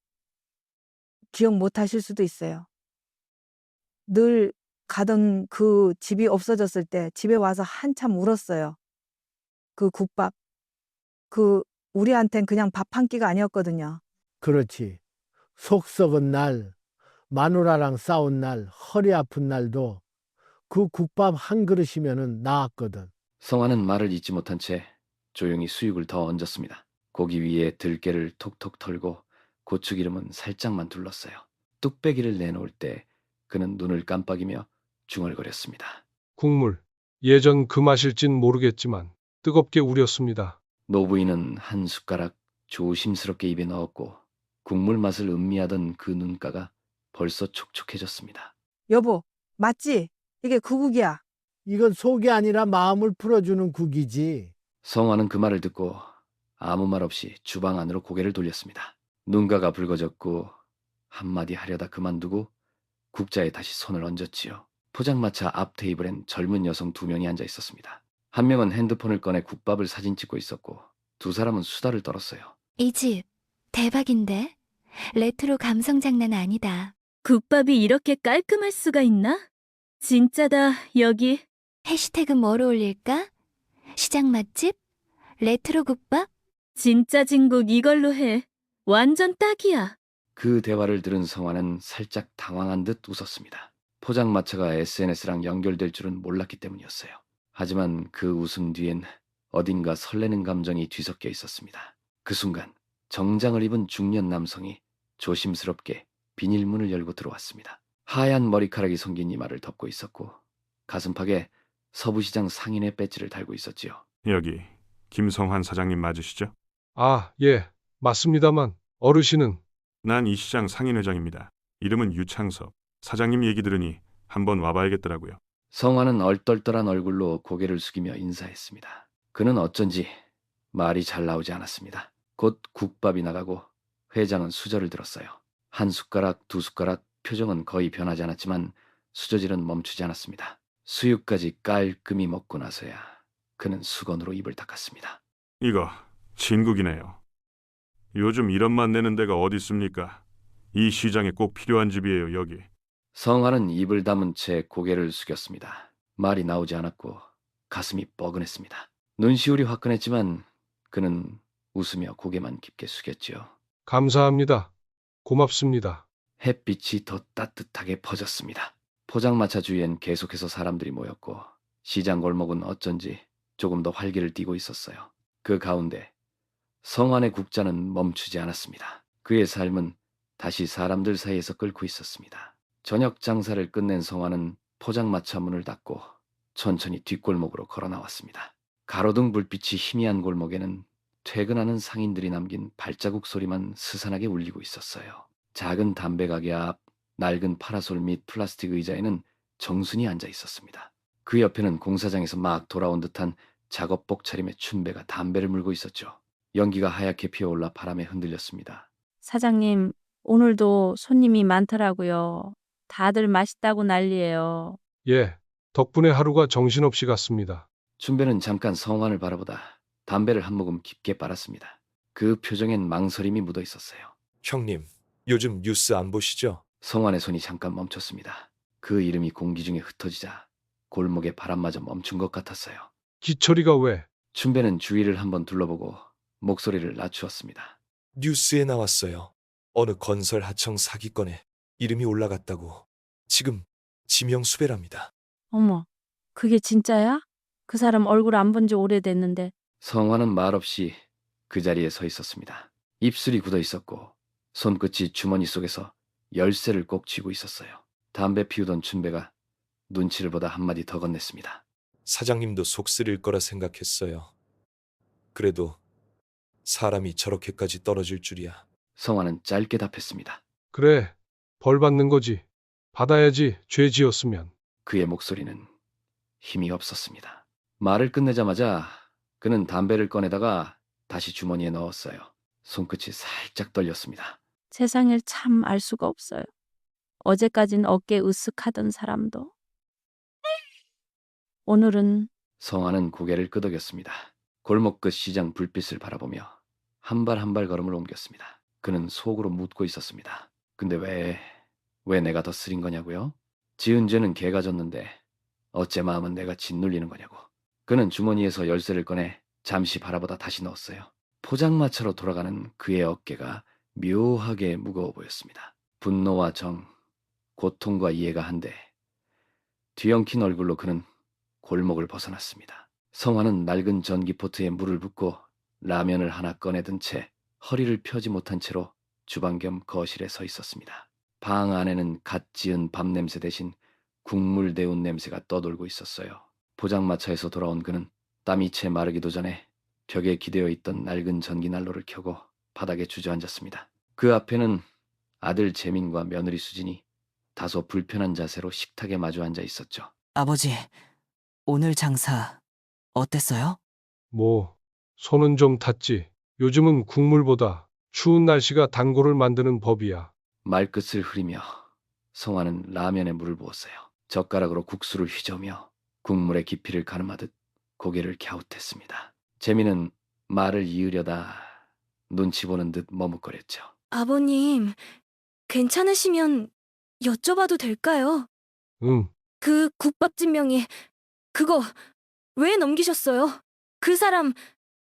기억 못 하실 수도 있어요. 늘 가던 그 집이 없어졌을 때 집에 와서 한참 울었어요. 그 국밥, 우리한텐 그냥 밥 한 끼가 아니었거든요. 그렇지. 속 썩은 날, 마누라랑 싸운 날, 허리 아픈 날도 그 국밥 한 그릇이면은 나았거든. 성화는 말을 잇지 못한 채 조용히 수육을 더 얹었습니다. 고기 위에 들깨를 톡톡 털고 고추기름은 살짝만 둘렀어요. 뚝배기를 내놓을 때 그는 눈을 깜빡이며 중얼거렸습니다. 국물, 예전 그 맛일진 모르겠지만 뜨겁게 우렸습니다. 노부인은 한 숟가락 조심스럽게 입에 넣었고 국물 맛을 음미하던 그 눈가가 벌써 촉촉해졌습니다. 여보, 맞지? 이게 그 국이야. 이건 속이 아니라 마음을 풀어주는 국이지. 성화는 그 말을 듣고 아무 말 없이 주방 안으로 고개를 돌렸습니다. 눈가가 붉어졌고 한마디 하려다 그만두고 국자에 다시 손을 얹었지요. 포장마차 앞 테이블엔 젊은 여성 2명이 앉아 있었습니다. 한 명은 핸드폰을 꺼내 국밥을 사진 찍고 있었고 두 사람은 수다를 떨었어요. 이 집 대박인데? 레트로 감성 장난 아니다. 국밥이 이렇게 깔끔할 수가 있나? 진짜다, 여기. 해시태그 뭐로 올릴까? 시장 맛집? 레트로 국밥? 진짜 진국 이걸로 해. 완전 딱이야. 그 대화를 들은 성화는 살짝 당황한 듯 웃었습니다. 포장마차가 SNS랑 연결될 줄은 몰랐기 때문이었어요. 하지만 그 웃음 뒤엔 어딘가 설레는 감정이 뒤섞여 있었습니다. 그 순간 정장을 입은 중년 남성이 조심스럽게 비닐문을 열고 들어왔습니다. 하얀 머리카락이 som긴 이마를 덮고 있었고 가슴팍에 서부시장 상인의 배지를 달고 있었지요. 여기 김성환 사장님 맞으시죠? 예, 맞습니다만 어르신은. 난 이 시장 상인회장입니다. 이름은 유창섭. 사장님 얘기 들으니 한번 와봐야겠더라고요. 성화는 얼떨떨한 얼굴로 고개를 숙이며 인사했습니다. 그는 어쩐지 말이 잘 나오지 않았습니다. 곧 국밥이 나가고 회장은 수저를 들었어요. 한 숟가락, 2숟가락, 표정은 거의 변하지 않았지만 수저질은 멈추지 않았습니다. 수육까지 깔끔히 먹고 나서야 그는 수건으로 입을 닦았습니다. 이거 진국이네요. 요즘 이런 맛 내는 데가 어디 있습니까? 이 시장에 꼭 필요한 집이에요, 여기. 성화는 입을 다문 채 고개를 숙였습니다. 말이 나오지 않았고 가슴이 뻐근했습니다. 눈시울이 화끈했지만 그는 웃으며 고개만 깊게 숙였지요. 감사합니다. 고맙습니다. 햇빛이 더 따뜻하게 퍼졌습니다. 포장마차 주위엔 계속해서 사람들이 모였고 시장 골목은 어쩐지 조금 더 활기를 띠고 있었어요. 그 가운데 성환의 국자는 멈추지 않았습니다. 그의 삶은 다시 사람들 사이에서 끓고 있었습니다. 저녁 장사를 끝낸 성환은 포장마차 문을 닫고 천천히 뒷골목으로 걸어 나왔습니다. 가로등 불빛이 희미한 골목에는 퇴근하는 상인들이 남긴 발자국 소리만 스산하게 울리고 있었어요. 작은 담배 가게 앞 낡은 파라솔 및 플라스틱 의자에는 정순이 앉아 있었습니다. 그 옆에는 공사장에서 막 돌아온 듯한 작업복 차림의 춘배가 담배를 물고 있었죠. 연기가 하얗게 피어올라 바람에 흔들렸습니다. 사장님, 오늘도 손님이 많더라고요. 다들 맛있다고 난리예요. 예, 덕분에 하루가 정신없이 갔습니다. 춘배는 잠깐 성환을 바라보다 담배를 한 모금 깊게 빨았습니다. 그 표정엔 망설임이 묻어 있었어요. 형님, 요즘 뉴스 안 보시죠? 성환의 손이 잠깐 멈췄습니다. 그 이름이 공기 중에 흩어지자 골목의 바람마저 멈춘 것 같았어요. 기철이가 왜? 춘배는 주위를 한번 둘러보고 목소리를 낮추었습니다. 뉴스에 나왔어요. 어느 건설 하청 사기건에 이름이 올라갔다고. 지금 지명수배랍니다. 어머, 그게 진짜야? 그 사람 얼굴 안 본 지 오래됐는데. 성환은 말없이 그 자리에 서 있었습니다. 입술이 굳어 있었고 손끝이 주머니 속에서 열쇠를 꼭 쥐고 있었어요. 담배 피우던 춘배가 눈치를 보다 한마디 더 건넸습니다. 사장님도 속 쓰릴 거라 생각했어요. 그래도 사람이 저렇게까지 떨어질 줄이야. 성환은 짧게 답했습니다. 그래, 벌 받는 거지. 받아야지, 죄 지었으면. 그의 목소리는 힘이 없었습니다. 말을 끝내자마자 그는 담배를 꺼내다가 다시 주머니에 넣었어요. 손끝이 살짝 떨렸습니다. 세상을 참 알 수가 없어요. 어제까진 어깨 으쓱하던 사람도 오늘은 성환은 고개를 끄덕였습니다. 골목 끝 시장 불빛을 바라보며 한 발 한 발 걸음을 옮겼습니다. 그는 속으로 묻고 있었습니다. 근데 왜 내가 더 쓰린 거냐고요? 지은 죄는 개가 졌는데 어째 마음은 내가 짓눌리는 거냐고. 그는 주머니에서 열쇠를 꺼내 잠시 바라보다 다시 넣었어요. 포장마차로 돌아가는 그의 어깨가 묘하게 무거워 보였습니다. 분노와 정, 고통과 이해가 한데 뒤엉킨 얼굴로 그는 골목을 벗어났습니다. 성환은 낡은 전기포트에 물을 붓고 라면을 하나 꺼내든 채 허리를 펴지 못한 채로 주방 겸 거실에 서 있었습니다. 방 안에는 갓 지은 밥 냄새 대신 국물 데운 냄새가 떠돌고 있었어요. 포장마차에서 돌아온 그는 땀이 채 마르기도 전에 벽에 기대어 있던 낡은 전기난로를 켜고 바닥에 주저앉았습니다. 그 앞에는 아들 재민과 며느리 수진이 다소 불편한 자세로 식탁에 마주 앉아 있었죠. 아버지, 오늘 장사 어땠어요? 뭐, 손은 좀 탔지. 요즘은 국물보다 추운 날씨가 단골을 만드는 법이야. 말끝을 흐리며 성화는 라면에 물을 부었어요. 젓가락으로 국수를 휘저으며 국물의 깊이를 가늠하듯 고개를 갸웃했습니다. 재민은 말을 이으려다 눈치 보는 듯 머뭇거렸죠. 아버님, 괜찮으시면 여쭤봐도 될까요? 응, 그 국밥집 명의 그거 왜 넘기셨어요? 그 사람,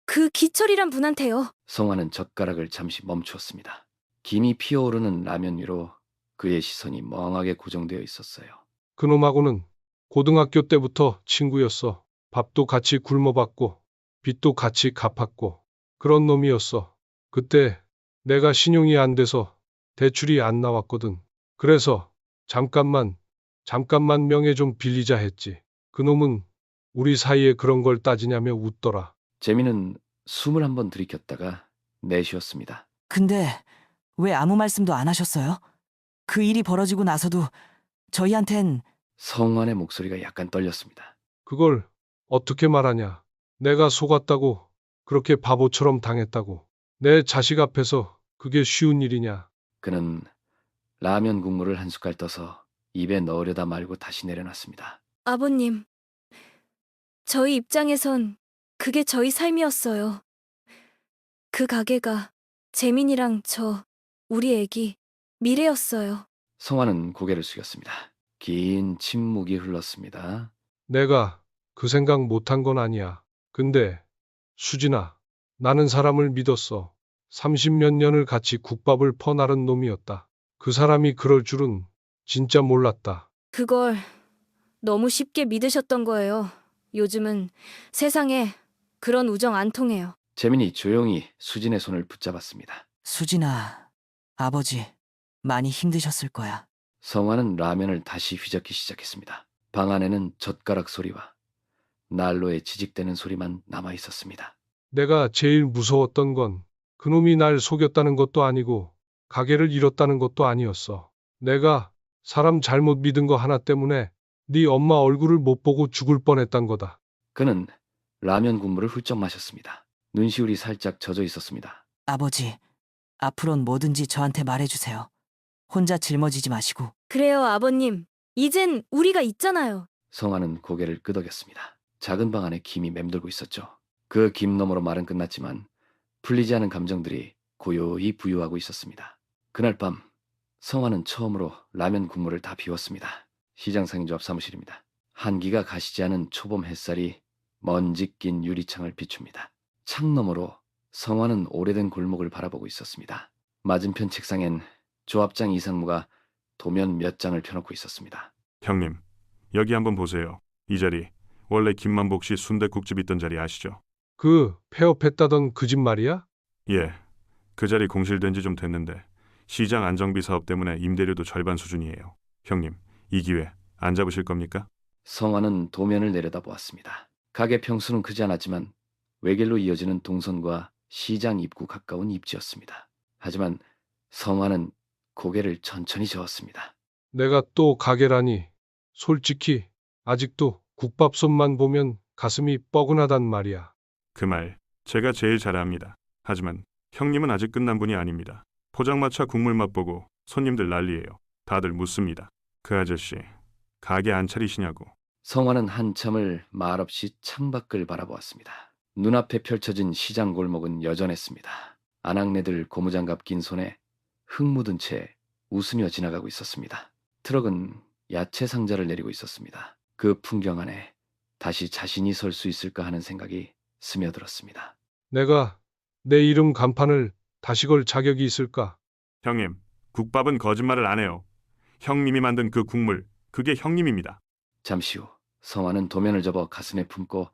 그 기철이란 분한테요. 성화는 젓가락을 잠시 멈추었습니다. 김이 피어오르는 라면 위로 그의 시선이 멍하게 고정되어 있었어요. 그놈하고는 고등학교 때부터 친구였어. 밥도 같이 굶어봤고, 빚도 같이 갚았고, 그런 놈이었어. 그때 내가 신용이 안 돼서 대출이 안 나왔거든. 그래서 잠깐만 명예 좀 빌리자 했지. 그놈은 우리 사이에 그런 걸 따지냐며 웃더라. 재민은 숨을 한번 들이켰다가 내쉬었습니다. 근데 왜 아무 말씀도 안 하셨어요? 그 일이 벌어지고 나서도 저희한텐 성환의 목소리가 약간 떨렸습니다. 그걸 어떻게 말하냐. 내가 속았다고, 그렇게 바보처럼 당했다고. 내 자식 앞에서 그게 쉬운 일이냐. 그는 라면 국물을 한 숟갈 떠서 입에 넣으려다 말고 다시 내려놨습니다. 아버님, 저희 입장에선 그게 저희 삶이었어요. 그 가게가 재민이랑 우리 애기 미래였어요. 성화는 고개를 숙였습니다. 긴 침묵이 흘렀습니다. 내가 그 생각 못한 건 아니야. 근데 수진아, 나는 사람을 믿었어. 30몇 년을 같이 국밥을 퍼나른 놈이었다. 그 사람이 그럴 줄은 진짜 몰랐다. 그걸 너무 쉽게 믿으셨던 거예요. 요즘은 세상에 그런 우정 안 통해요. 재민이 조용히 수진의 손을 붙잡았습니다. 수진아, 아버지 많이 힘드셨을 거야. 성화는 라면을 다시 휘젓기 시작했습니다. 방 안에는 젓가락 소리와 난로에 지직대는 소리만 남아 있었습니다. 내가 제일 무서웠던 건 그놈이 날 속였다는 것도 아니고 가게를 잃었다는 것도 아니었어. 내가 사람 잘못 믿은 거 하나 때문에 네 엄마 얼굴을 못 보고 죽을 뻔했단 거다. 그는 라면 국물을 훌쩍 마셨습니다. 눈시울이 살짝 젖어 있었습니다. 아버지, 앞으론 뭐든지 저한테 말해주세요. 혼자 짊어지지 마시고. 그래요, 아버님. 이젠 우리가 있잖아요. 성화는 고개를 끄덕였습니다. 작은 방 안에 김이 맴돌고 있었죠. 그 김 너머로 말은 끝났지만 풀리지 않은 감정들이 고요히 부유하고 있었습니다. 그날 밤 성화는 처음으로 라면 국물을 다 비웠습니다. 시장 상인조합 사무실입니다. 한기가 가시지 않은 초봄 햇살이 먼지 낀 유리창을 비춥니다. 창 너머로 성화는 오래된 골목을 바라보고 있었습니다. 맞은편 책상엔 조합장 이상무가 도면 몇 장을 펴놓고 있었습니다. 형님, 여기 한번 보세요. 이 자리 원래 김만복 씨 순댓국집 있던 자리 아시죠? 그 폐업했다던 그 집 말이야? 예, 그 자리 공실된 지 좀 됐는데 시장 안정비 사업 때문에 임대료도 절반 수준이에요. 형님, 이 기회 안 잡으실 겁니까? 성화는 도면을 내려다보았습니다. 가게 평수는 크지 않았지만 외길로 이어지는 동선과 시장 입구 가까운 입지였습니다. 하지만 성화는 고개를 천천히 저었습니다. 내가 또 가게라니. 솔직히 아직도 국밥솥만 보면 가슴이 뻐근하단 말이야. 그 말 제가 제일 잘 압니다. 하지만 형님은 아직 끝난 분이 아닙니다. 포장마차 국물 맛보고 손님들 난리예요. 다들 묻습니다. 그 아저씨 가게 안 차리시냐고. 성화는 한참을 말없이 창밖을 바라보았습니다. 눈앞에 펼쳐진 시장 골목은 여전했습니다. 아낙네들 고무장갑 낀 손에 흙 묻은 채 웃으며 지나가고 있었습니다. 트럭은 야채 상자를 내리고 있었습니다. 그 풍경 안에 다시 자신이 설 수 있을까 하는 생각이 스며들었습니다. 내가 내 이름 간판을 다시 걸 자격이 있을까? 형님, 국밥은 거짓말을 안 해요. 형님이 만든 그 국물, 그게 형님입니다. 잠시 후 성화는 도면을 접어 가슴에 품고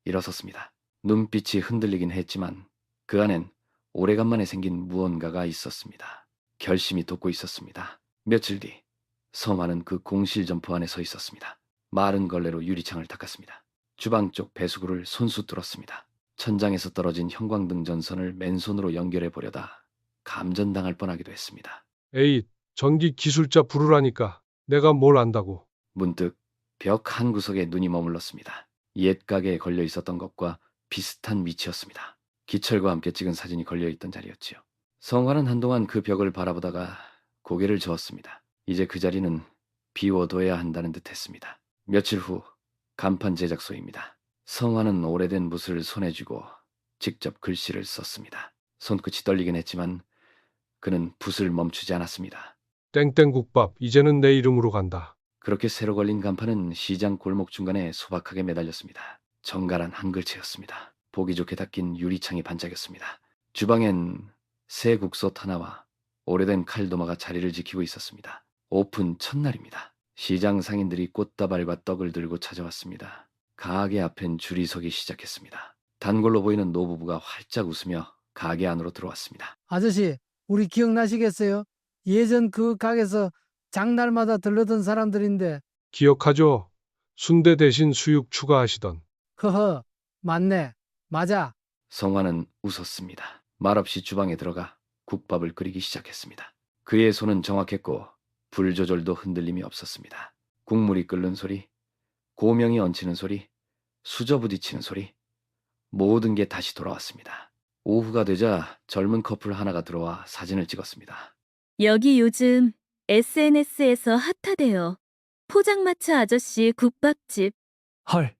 일어섰습니다. 눈빛이 흔들리긴 했지만 그 안엔 오래간만에 생긴 무언가가 있었습니다. 결심이 돋고 있었습니다. 며칠 뒤 성화는 그 공실 점포 안에 서 있었습니다. 마른 걸레로 유리창을 닦았습니다. 주방 쪽 배수구를 손수 뚫었습니다. 천장에서 떨어진 형광등 전선을 맨손으로 연결해 보려다 감전당할 뻔하기도 했습니다. 에이, 전기 기술자 부르라니까. 내가 뭘 안다고. 문득 벽 한 구석에 눈이 머물렀습니다. 옛 가게에 걸려 있었던 것과 비슷한 위치였습니다. 기철과 함께 찍은 사진이 걸려 있던 자리였지요. 성화는 한동안 그 벽을 바라보다가 고개를 저었습니다. 이제 그 자리는 비워둬야 한다는 듯 했습니다. 며칠 후 간판 제작소입니다. 성화는 오래된 붓을 손에 쥐고 직접 글씨를 썼습니다. 손끝이 떨리긴 했지만 그는 붓을 멈추지 않았습니다. 땡땡국밥, 이제는 내 이름으로 간다. 그렇게 새로 걸린 간판은 시장 골목 중간에 소박하게 매달렸습니다. 정갈한 한 글체였습니다. 보기 좋게 닦인 유리창이 반짝였습니다. 주방엔 새 국솥 하나와 오래된 칼도마가 자리를 지키고 있었습니다. 오픈 첫날입니다. 시장 상인들이 꽃다발과 떡을 들고 찾아왔습니다. 가게 앞엔 줄이 서기 시작했습니다. 단골로 보이는 노부부가 활짝 웃으며 가게 안으로 들어왔습니다. 아저씨, 우리 기억나시겠어요? 예전 그 가게에서 장날마다 들르던 사람들인데. 기억하죠? 순대 대신 수육 추가하시던. 허허, 맞네. 맞아. 성화는 웃었습니다. 말없이 주방에 들어가 국밥을 끓이기 시작했습니다. 그의 손은 정확했고 불 조절도 흔들림이 없었습니다. 국물이 끓는 소리, 고명이 얹히는 소리, 수저 부딪히는 소리, 모든 게 다시 돌아왔습니다. 오후가 되자 젊은 커플 하나가 들어와 사진을 찍었습니다. 여기 요즘 SNS에서 핫하대요. 포장마차 아저씨 국밥집. 헐,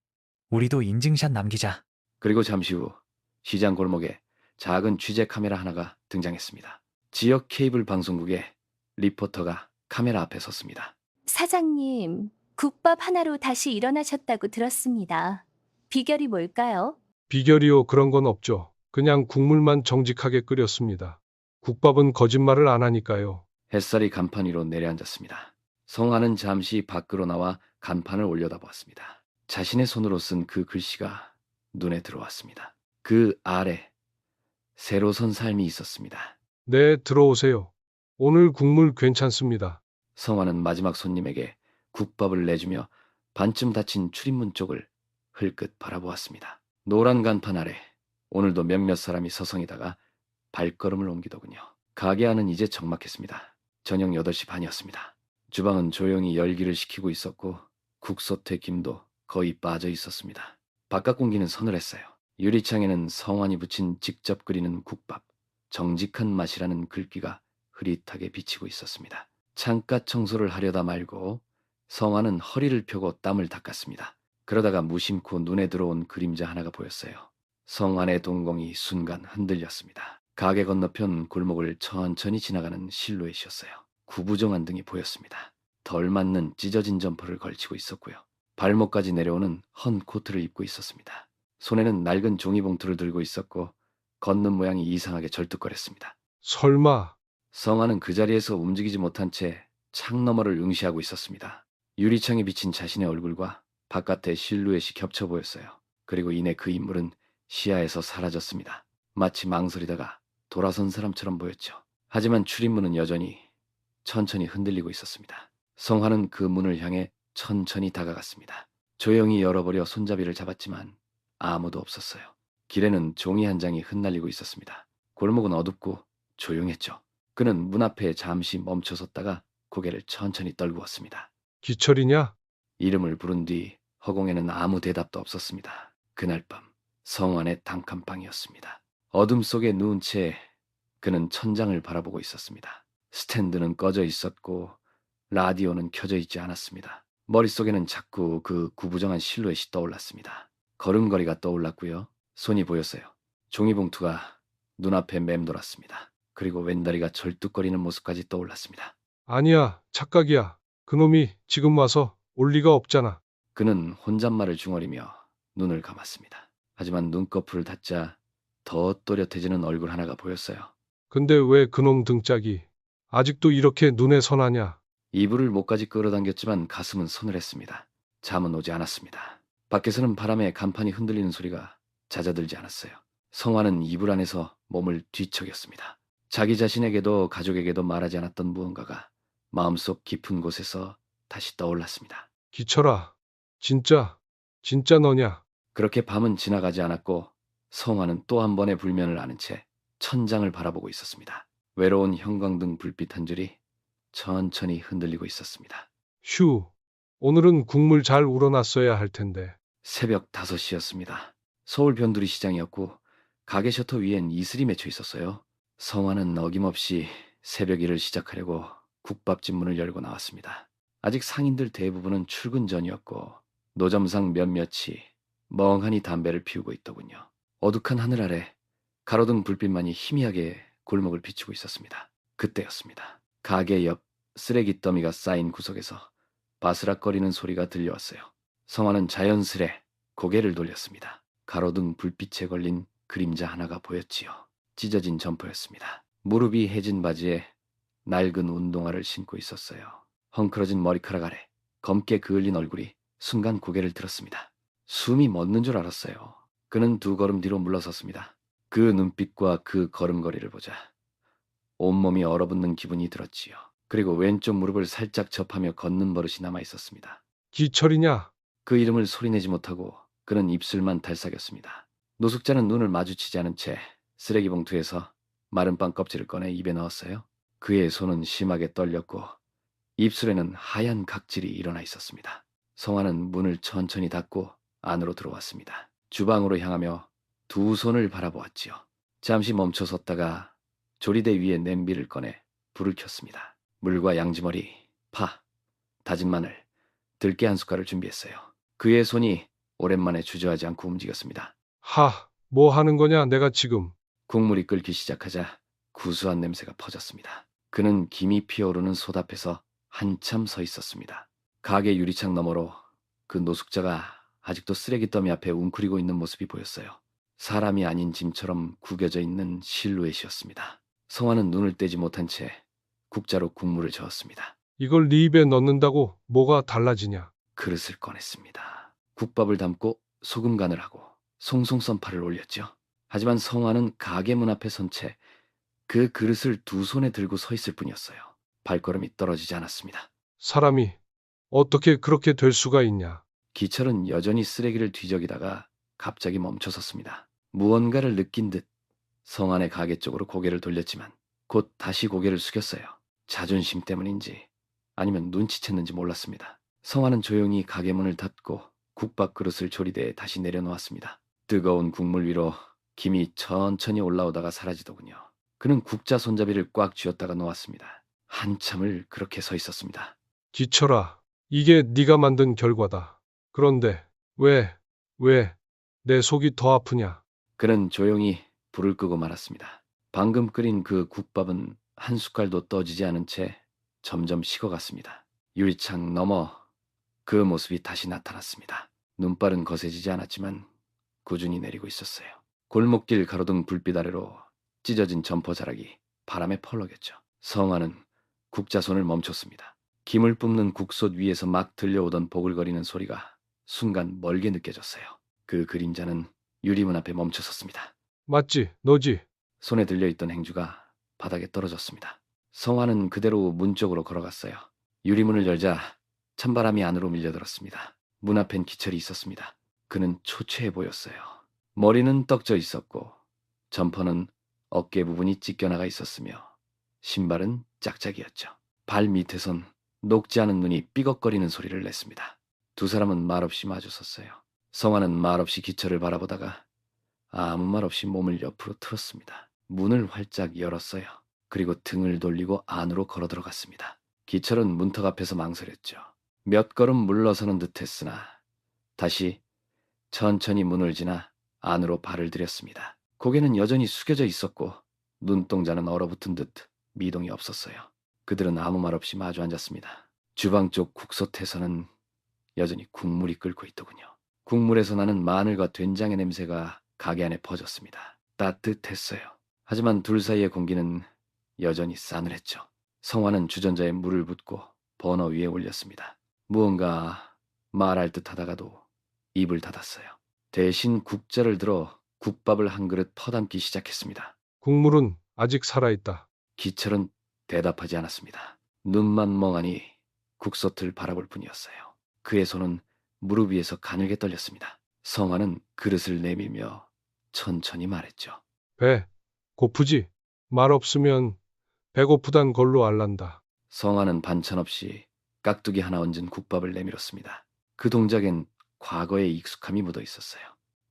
우리도 인증샷 남기자. 그리고 잠시 후 시장 골목에 작은 취재 카메라 하나가 등장했습니다. 지역 케이블 방송국의 리포터가 카메라 앞에 섰습니다. 사장님, 국밥 하나로 다시 일어나셨다고 들었습니다. 비결이 뭘까요? 비결이요, 그런 건 없죠. 그냥 국물만 정직하게 끓였습니다. 국밥은 거짓말을 안 하니까요. 햇살이 간판 위로 내려앉았습니다. 성화는 잠시 밖으로 나와 간판을 올려다보았습니다. 자신의 손으로 쓴 그 글씨가 눈에 들어왔습니다. 그 아래 새로 선 삶이 있었습니다. 네, 들어오세요. 오늘 국물 괜찮습니다. 성화는 마지막 손님에게 국밥을 내주며 반쯤 닫힌 출입문 쪽을 흘끗 바라보았습니다. 노란 간판 아래 오늘도 몇몇 사람이 서성이다가 발걸음을 옮기더군요. 가게 안은 이제 적막했습니다. 저녁 8시 반이었습니다. 주방은 조용히 열기를 식히고 있었고 국솥에 김도 거의 빠져 있었습니다. 바깥 공기는 서늘했어요. 유리창에는 성환이 붙인 직접 끓이는 국밥, 정직한 맛이라는 글귀가 흐릿하게 비치고 있었습니다. 창가 청소를 하려다 말고 성환은 허리를 펴고 땀을 닦았습니다. 그러다가 무심코 눈에 들어온 그림자 하나가 보였어요. 성환의 동공이 순간 흔들렸습니다. 가게 건너편 골목을 천천히 지나가는 실루엣이었어요. 구부정한 등이 보였습니다. 덜 맞는 찢어진 점퍼를 걸치고 있었고요. 발목까지 내려오는 헌 코트를 입고 있었습니다. 손에는 낡은 종이봉투를 들고 있었고 걷는 모양이 이상하게 절뚝거렸습니다. 설마, 성환은 그 자리에서 움직이지 못한 채 창 너머를 응시하고 있었습니다. 유리창에 비친 자신의 얼굴과 바깥의 실루엣이 겹쳐 보였어요. 그리고 이내 그 인물은 시야에서 사라졌습니다. 마치 망설이다가 돌아선 사람처럼 보였죠. 하지만 출입문은 여전히 천천히 흔들리고 있었습니다. 성환은 그 문을 향해 천천히 다가갔습니다. 조용히 열어보려 손잡이를 잡았지만 아무도 없었어요. 길에는 종이 한 장이 흩날리고 있었습니다. 골목은 어둡고 조용했죠. 그는 문 앞에 잠시 멈춰섰다가 고개를 천천히 떨구었습니다. 기철이냐? 이름을 부른 뒤 허공에는 아무 대답도 없었습니다. 그날 밤 성환의 단칸방이었습니다. 어둠 속에 누운 채 그는 천장을 바라보고 있었습니다. 스탠드는 꺼져 있었고 라디오는 켜져 있지 않았습니다. 머릿속에는 자꾸 그 구부정한 실루엣이 떠올랐습니다. 걸음걸이가 떠올랐고요. 손이 보였어요. 종이봉투가 눈앞에 맴돌았습니다. 그리고 왼다리가 절뚝거리는 모습까지 떠올랐습니다. 아니야, 착각이야. 그놈이 지금 와서 올 리가 없잖아. 그는 혼잣말을 중얼이며 눈을 감았습니다. 하지만 눈꺼풀을 닫자 더 또렷해지는 얼굴 하나가 보였어요. 근데 왜 그놈 등짝이 아직도 이렇게 눈에 선하냐? 이불을 목까지 끌어당겼지만 가슴은 서늘했습니다. 잠은 오지 않았습니다. 밖에서는 바람에 간판이 흔들리는 소리가 잦아들지 않았어요. 성화는 이불 안에서 몸을 뒤척였습니다. 자기 자신에게도 가족에게도 말하지 않았던 무언가가 마음속 깊은 곳에서 다시 떠올랐습니다. 기철아, 진짜 너냐? 그렇게 밤은 지나가지 않았고 성화는 또 한 번의 불면을 앓은 채 천장을 바라보고 있었습니다. 외로운 형광등 불빛 한 줄이 천천히 흔들리고 있었습니다. 휴, 오늘은 국물 잘 우러났어야 할 텐데. 새벽 5시였습니다. 서울 변두리 시장이었고 가게 셔터 위엔 이슬이 맺혀 있었어요. 성화는 어김없이 새벽 일을 시작하려고 국밥집 문을 열고 나왔습니다. 아직 상인들 대부분은 출근 전이었고 노점상 몇몇이 멍하니 담배를 피우고 있더군요. 어둑한 하늘 아래 가로등 불빛만이 희미하게 골목을 비추고 있었습니다. 그때였습니다. 가게 옆 쓰레기 더미가 쌓인 구석에서 바스락거리는 소리가 들려왔어요. 성화는 자연스레 고개를 돌렸습니다. 가로등 불빛에 걸린 그림자 하나가 보였지요. 찢어진 점퍼였습니다. 무릎이 해진 바지에 낡은 운동화를 신고 있었어요. 헝클어진 머리카락 아래 검게 그을린 얼굴이 순간 고개를 들었습니다. 숨이 멎는 줄 알았어요. 그는 2걸음 뒤로 물러섰습니다. 그 눈빛과 그 걸음걸이를 보자 온몸이 얼어붙는 기분이 들었지요. 그리고 왼쪽 무릎을 살짝 접하며 걷는 버릇이 남아 있었습니다. 기철이냐? 그 이름을 소리내지 못하고 그는 입술만 달싹였습니다. 노숙자는 눈을 마주치지 않은 채 쓰레기 봉투에서 마른 빵 껍질을 꺼내 입에 넣었어요. 그의 손은 심하게 떨렸고 입술에는 하얀 각질이 일어나 있었습니다. 성화는 문을 천천히 닫고 안으로 들어왔습니다. 주방으로 향하며 2 손을 바라보았지요. 잠시 멈춰 섰다가 조리대 위에 냄비를 꺼내 불을 켰습니다. 물과 양지머리, 파, 다진 마늘, 들깨 1숟갈을 준비했어요. 그의 손이 오랜만에 주저하지 않고 움직였습니다. 하, 뭐 하는 거냐, 내가 지금. 국물이 끓기 시작하자 구수한 냄새가 퍼졌습니다. 그는 김이 피어오르는 솥 앞에서 한참 서 있었습니다. 가게 유리창 너머로 그 노숙자가 아직도 쓰레기 더미 앞에 웅크리고 있는 모습이 보였어요. 사람이 아닌 짐처럼 구겨져 있는 실루엣이었습니다. 성화는 눈을 떼지 못한 채 국자로 국물을 저었습니다. 이걸 네 입에 넣는다고 뭐가 달라지냐? 그릇을 꺼냈습니다. 국밥을 담고 소금 간을 하고 송송 썬파를 올렸죠. 하지만 성화는 가게 문 앞에 선 채 그 그릇을 두 손에 들고 서 있을 뿐이었어요. 발걸음이 떨어지지 않았습니다. 사람이 어떻게 그렇게 될 수가 있냐? 기철은 여전히 쓰레기를 뒤적이다가 갑자기 멈춰섰습니다. 무언가를 느낀 듯 성안의 가게 쪽으로 고개를 돌렸지만 곧 다시 고개를 숙였어요. 자존심 때문인지 아니면 눈치챘는지 몰랐습니다. 성안은 조용히 가게 문을 닫고 국밥 그릇을 조리대에 다시 내려놓았습니다. 뜨거운 국물 위로 김이 천천히 올라오다가 사라지더군요. 그는 국자 손잡이를 꽉 쥐었다가 놓았습니다. 한참을 그렇게 서 있었습니다. 기철아, 이게 네가 만든 결과다. 그런데 왜 내 속이 더 아프냐? 그는 조용히 불을 끄고 말았습니다. 방금 끓인 그 국밥은 한 숟갈도 떠지지 않은 채 점점 식어갔습니다. 유리창 너머 그 모습이 다시 나타났습니다. 눈발은 거세지지 않았지만 꾸준히 내리고 있었어요. 골목길 가로등 불빛 아래로 찢어진 점퍼 자락이 바람에 펄럭였죠. 성화는 국자손을 멈췄습니다. 김을 뿜는 국솥 위에서 막 들려오던 보글거리는 소리가 순간 멀게 느껴졌어요. 그 그림자는 유리문 앞에 멈춰섰습니다. 맞지, 너지? 손에 들려있던 행주가 바닥에 떨어졌습니다. 성화는 그대로 문 쪽으로 걸어갔어요. 유리문을 열자 찬바람이 안으로 밀려들었습니다. 문 앞엔 기철이 있었습니다. 그는 초췌해 보였어요. 머리는 떡져 있었고 점퍼는 어깨 부분이 찢겨나가 있었으며 신발은 짝짝이었죠. 발 밑에선 녹지 않은 눈이 삐걱거리는 소리를 냈습니다. 두 사람은 말없이 마주섰어요. 성화는 말없이 기철을 바라보다가 아무 말 없이 몸을 옆으로 틀었습니다. 문을 활짝 열었어요. 그리고 등을 돌리고 안으로 걸어 들어갔습니다. 기철은 문턱 앞에서 망설였죠. 몇 걸음 물러서는 듯 했으나 다시 천천히 문을 지나 안으로 발을 들였습니다. 고개는 여전히 숙여져 있었고 눈동자는 얼어붙은 듯 미동이 없었어요. 그들은 아무 말 없이 마주 앉았습니다. 주방 쪽 국솥에서는 여전히 국물이 끓고 있더군요. 국물에서 나는 마늘과 된장의 냄새가 가게 안에 퍼졌습니다. 따뜻했어요. 하지만 둘 사이의 공기는 여전히 싸늘했죠. 성화는 주전자에 물을 붓고 버너 위에 올렸습니다. 무언가 말할 듯 하다가도 입을 닫았어요. 대신 국자를 들어 국밥을 한 그릇 퍼담기 시작했습니다. 국물은 아직 살아있다. 기철은 대답하지 않았습니다. 눈만 멍하니 국솥을 바라볼 뿐이었어요. 그의 손은 무릎 위에서 가늘게 떨렸습니다. 성화는 그릇을 내밀며 천천히 말했죠. 배 고프지? 말 없으면 배고프단 걸로 알란다. 성화는 반찬 없이 깍두기 하나 얹은 국밥을 내밀었습니다. 그 동작엔 과거의 익숙함이 묻어 있었어요.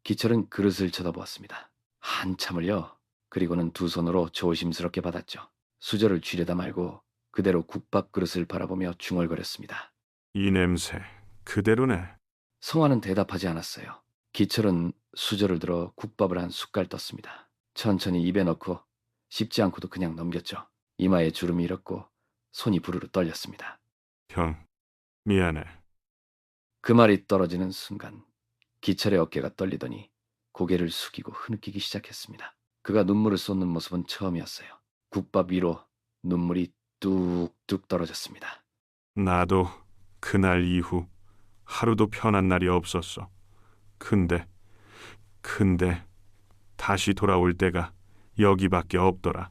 기철은 그릇을 쳐다보았습니다. 한참을요. 그리고는 두 손으로 조심스럽게 받았죠. 수저를 쥐려다 말고 그대로 국밥 그릇을 바라보며 중얼거렸습니다. 이 냄새 그대로네. 성화는 대답하지 않았어요. 기철은 수저를 들어 국밥을 한 숟갈 떴습니다. 천천히 입에 넣고 씹지 않고도 그냥 넘겼죠. 이마에 주름이 일었고 손이 부르르 떨렸습니다. 형, 미안해. 그 말이 떨어지는 순간 기철의 어깨가 떨리더니 고개를 숙이고 흐느끼기 시작했습니다. 그가 눈물을 쏟는 모습은 처음이었어요. 국밥 위로 눈물이 뚝뚝 떨어졌습니다. 나도 그날 이후 하루도 편한 날이 없었어. 근데 다시 돌아올 때가 여기밖에 없더라.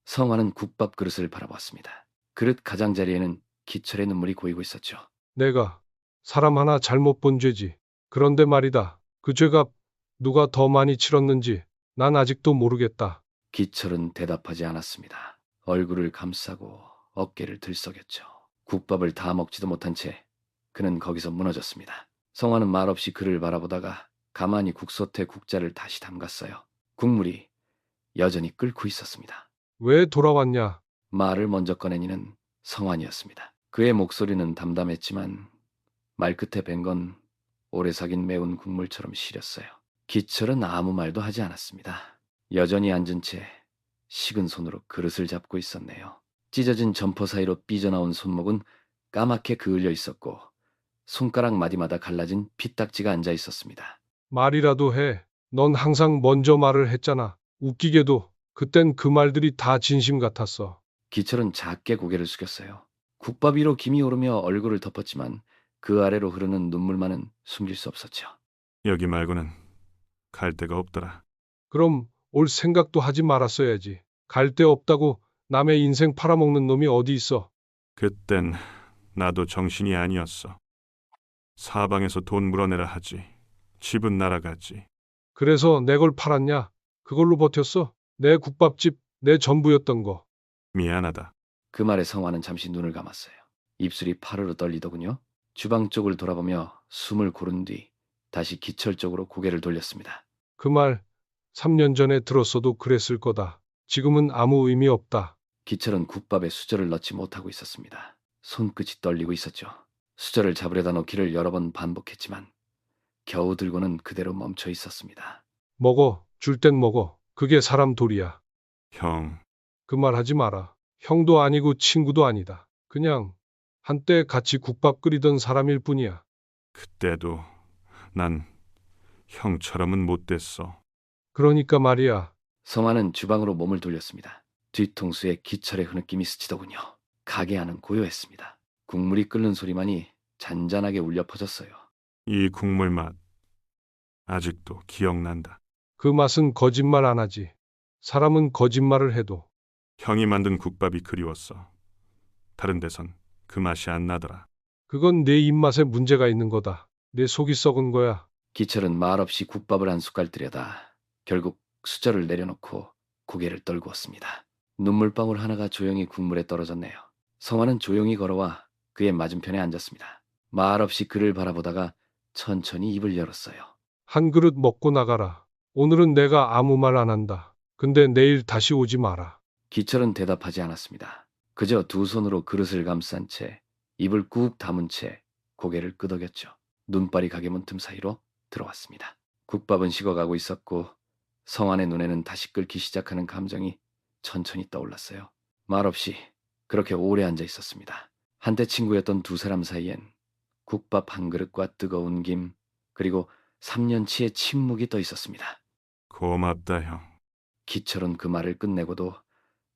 성화는 국밥 그릇을 바라봤습니다. 그릇 가장자리에는 기철의 눈물이 고이고 있었죠. 내가 사람 하나 잘못 본 죄지. 그런데 말이다. 그 죄값 누가 더 많이 치렀는지 난 아직도 모르겠다. 기철은 대답하지 않았습니다. 얼굴을 감싸고 어깨를 들썩였죠. 국밥을 다 먹지도 못한 채 그는 거기서 무너졌습니다. 성화는 말없이 그를 바라보다가 가만히 국솥에 국자를 다시 담갔어요. 국물이 여전히 끓고 있었습니다. 왜 돌아왔냐? 말을 먼저 꺼낸 이는 성환이었습니다. 그의 목소리는 담담했지만 말끝에 밴 건 오래삭인 매운 국물처럼 시렸어요. 기철은 아무 말도 하지 않았습니다. 여전히 앉은 채 식은 손으로 그릇을 잡고 있었네요. 찢어진 점퍼 사이로 삐져나온 손목은 까맣게 그을려 있었고 손가락 마디마다 갈라진 피딱지가 앉아 있었습니다. 말이라도 해. 넌 항상 먼저 말을 했잖아. 웃기게도 그땐 그 말들이 다 진심 같았어. 기철은 작게 고개를 숙였어요. 국밥 위로 김이 오르며 얼굴을 덮었지만 그 아래로 흐르는 눈물만은 숨길 수 없었죠. 여기 말고는 갈 데가 없더라. 그럼 올 생각도 하지 말았어야지. 갈 데 없다고 남의 인생 팔아먹는 놈이 어디 있어. 그땐 나도 정신이 아니었어. 사방에서 돈 물어내라 하지. 집은 날아가지. 그래서 내 걸 팔았냐? 그걸로 버텼어? 내 국밥집, 내 전부였던 거. 미안하다. 그 말에 성화는 잠시 눈을 감았어요. 입술이 파르르 떨리더군요. 주방 쪽을 돌아보며 숨을 고른 뒤 다시 기철 쪽으로 고개를 돌렸습니다. 그 말 3년 전에 들었어도 그랬을 거다. 지금은 아무 의미 없다. 기철은 국밥에 수저를 넣지 못하고 있었습니다. 손끝이 떨리고 있었죠. 수저를 잡으려다 놓기를 여러 번 반복했지만 겨우 들고는 그대로 멈춰 있었습니다. 먹어. 줄 땐 먹어. 그게 사람 도리야. 형, 그 말 하지 마라. 형도 아니고 친구도 아니다. 그냥 한때 같이 국밥 끓이던 사람일 뿐이야. 그때도 난 형처럼은 못 됐어. 그러니까 말이야. 성화는 주방으로 몸을 돌렸습니다. 뒤통수에 기철의 흐느낌이 스치더군요. 가게 안은 고요했습니다. 국물이 끓는 소리만이 잔잔하게 울려 퍼졌어요. 이 국물 맛 아직도 기억난다. 그 맛은 거짓말 안 하지. 사람은 거짓말을 해도. 형이 만든 국밥이 그리웠어. 다른 데선 그 맛이 안 나더라. 그건 내 입맛에 문제가 있는 거다. 내 속이 썩은 거야. 기철은 말없이 국밥을 한 숟갈 들여다 결국 수저를 내려놓고 고개를 떨구었습니다. 눈물방울 하나가 조용히 국물에 떨어졌네요. 성화는 조용히 걸어와 그의 맞은편에 앉았습니다. 말없이 그를 바라보다가 천천히 입을 열었어요. 한 그릇 먹고 나가라. 오늘은 내가 아무 말 안 한다. 근데 내일 다시 오지 마라. 기철은 대답하지 않았습니다. 그저 두 손으로 그릇을 감싼 채 입을 꾹 다문 채 고개를 끄덕였죠. 눈발이 가게문 틈 사이로 들어왔습니다. 국밥은 식어가고 있었고 성환의 눈에는 다시 끓기 시작하는 감정이 천천히 떠올랐어요. 말없이 그렇게 오래 앉아 있었습니다. 한때 친구였던 두 사람 사이엔 국밥 한 그릇과 뜨거운 김 그리고 3년치의 침묵이 떠 있었습니다. 고맙다 형. 기철은 그 말을 끝내고도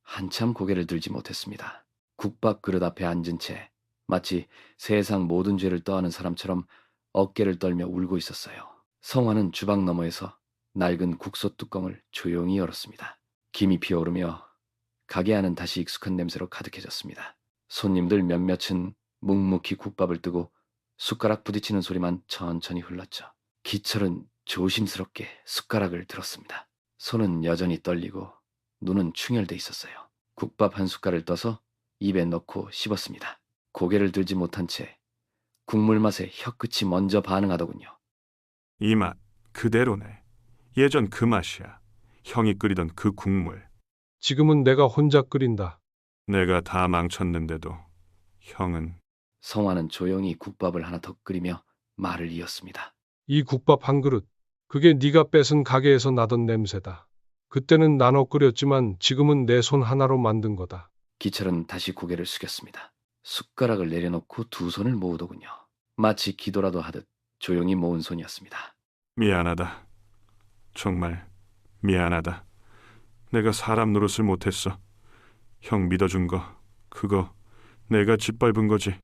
한참 고개를 들지 못했습니다. 국밥 그릇 앞에 앉은 채 마치 세상 모든 죄를 떠안은 사람처럼 어깨를 떨며 울고 있었어요. 성화는 주방 너머에서 낡은 국솥 뚜껑을 조용히 열었습니다. 김이 피어오르며 가게 안은 다시 익숙한 냄새로 가득해졌습니다. 손님들 몇몇은 묵묵히 국밥을 뜨고 숟가락 부딪히는 소리만 천천히 흘렀죠. 기철은 조심스럽게 숟가락을 들었습니다. 손은 여전히 떨리고 눈은 충혈돼 있었어요. 국밥 한 숟갈을 떠서 입에 넣고 씹었습니다. 고개를 들지 못한 채 국물 맛에 혀끝이 먼저 반응하더군요. 이 맛 그대로네. 예전 그 맛이야. 형이 끓이던 그 국물. 지금은 내가 혼자 끓인다. 내가 다 망쳤는데도 형은. 성화는 조용히 국밥을 하나 더 끓이며 말을 이었습니다. 이 국밥 한 그릇. 그게 네가 뺏은 가게에서 나던 냄새다. 그때는 나눠 끓였지만 지금은 내 손 하나로 만든 거다. 기철은 다시 고개를 숙였습니다. 숟가락을 내려놓고 두 손을 모으더군요. 마치 기도라도 하듯 조용히 모은 손이었습니다. 미안하다. 정말 미안하다. 내가 사람 노릇을 못했어. 형 믿어준 거 그거 내가 짓밟은 거지.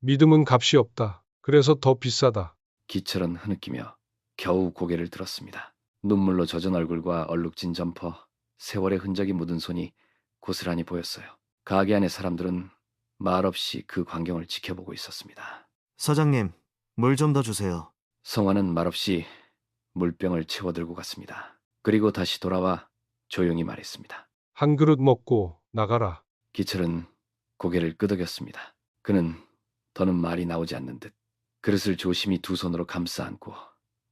믿음은 값이 없다. 그래서 더 비싸다. 기철은 흐느끼며 겨우 고개를 들었습니다. 눈물로 젖은 얼굴과 얼룩진 점퍼, 세월의 흔적이 묻은 손이 고스란히 보였어요. 가게 안의 사람들은 말없이 그 광경을 지켜보고 있었습니다. 서장님, 물 좀 더 주세요. 성화는 말없이 물병을 채워 들고 갔습니다. 그리고 다시 돌아와 조용히 말했습니다. 한 그릇 먹고 나가라. 기철은 고개를 끄덕였습니다. 그는 더는 말이 나오지 않는 듯 그릇을 조심히 두 손으로 감싸 안고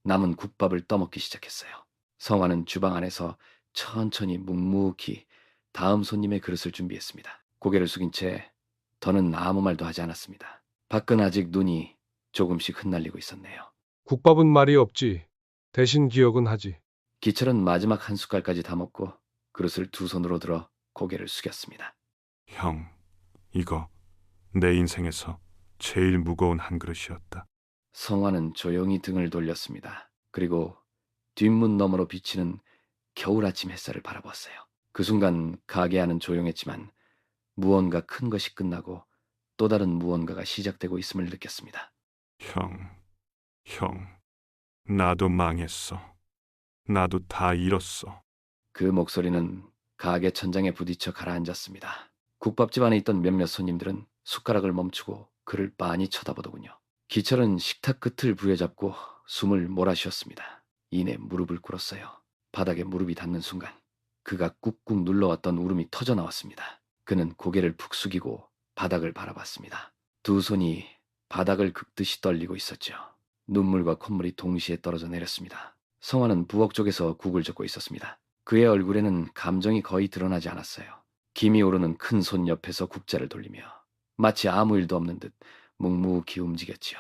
남은 국밥을 떠먹기 시작했어요. 성화는 주방 안에서 천천히 묵묵히 다음 손님의 그릇을 준비했습니다. 고개를 숙인 채 더는 아무 말도 하지 않았습니다. 밖은 아직 눈이 조금씩 흩날리고 있었네요. 국밥은 말이 없지. 대신 기억은 하지. 기철은 마지막 한 숟갈까지 다 먹고 그릇을 두 손으로 들어 고개를 숙였습니다. 형, 이거 내 인생에서 제일 무거운 한 그릇이었다. 성화는 조용히 등을 돌렸습니다. 그리고 뒷문 너머로 비치는 겨울 아침 햇살을 바라보았어요. 그 순간 가게 안은 조용했지만 무언가 큰 것이 끝나고 또 다른 무언가가 시작되고 있음을 느꼈습니다. 형, 나도 망했어. 나도 다 잃었어. 그 목소리는 가게 천장에 부딪혀 가라앉았습니다. 국밥집 안에 있던 몇몇 손님들은 숟가락을 멈추고 그를 빤히 쳐다보더군요. 기철은 식탁 끝을 부여잡고 숨을 몰아쉬었습니다. 이내 무릎을 꿇었어요. 바닥에 무릎이 닿는 순간 그가 꾹꾹 눌러왔던 울음이 터져 나왔습니다. 그는 고개를 푹 숙이고 바닥을 바라봤습니다. 두 손이 바닥을 긁듯이 떨리고 있었죠. 눈물과 콧물이 동시에 떨어져 내렸습니다. 성화는 부엌 쪽에서 국을 젓고 있었습니다. 그의 얼굴에는 감정이 거의 드러나지 않았어요. 김이 오르는 큰 손 옆에서 국자를 돌리며 마치 아무 일도 없는 듯 묵묵히 움직였지요.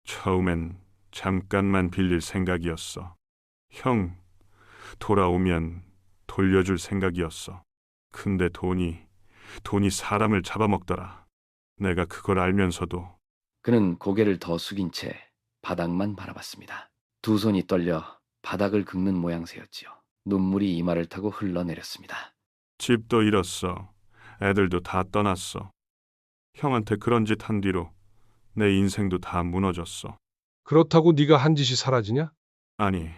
처음엔 잠깐만 빌릴 생각이었어. 형, 돌아오면 돌려줄 생각이었어. 근데 돈이 사람을 잡아먹더라. 내가 그걸 알면서도. 그는 고개를 더 숙인 채 바닥만 바라봤습니다. 두 손이 떨려 바닥을 긁는 모양새였지요. 눈물이 이마를 타고 흘러내렸습니다. 집도 잃었어. 애들도 다 떠났어. 형한테 그런 짓 한 뒤로 내 인생도 다 무너졌어. 그렇다고 네가 한 짓이 사라지냐? 아니,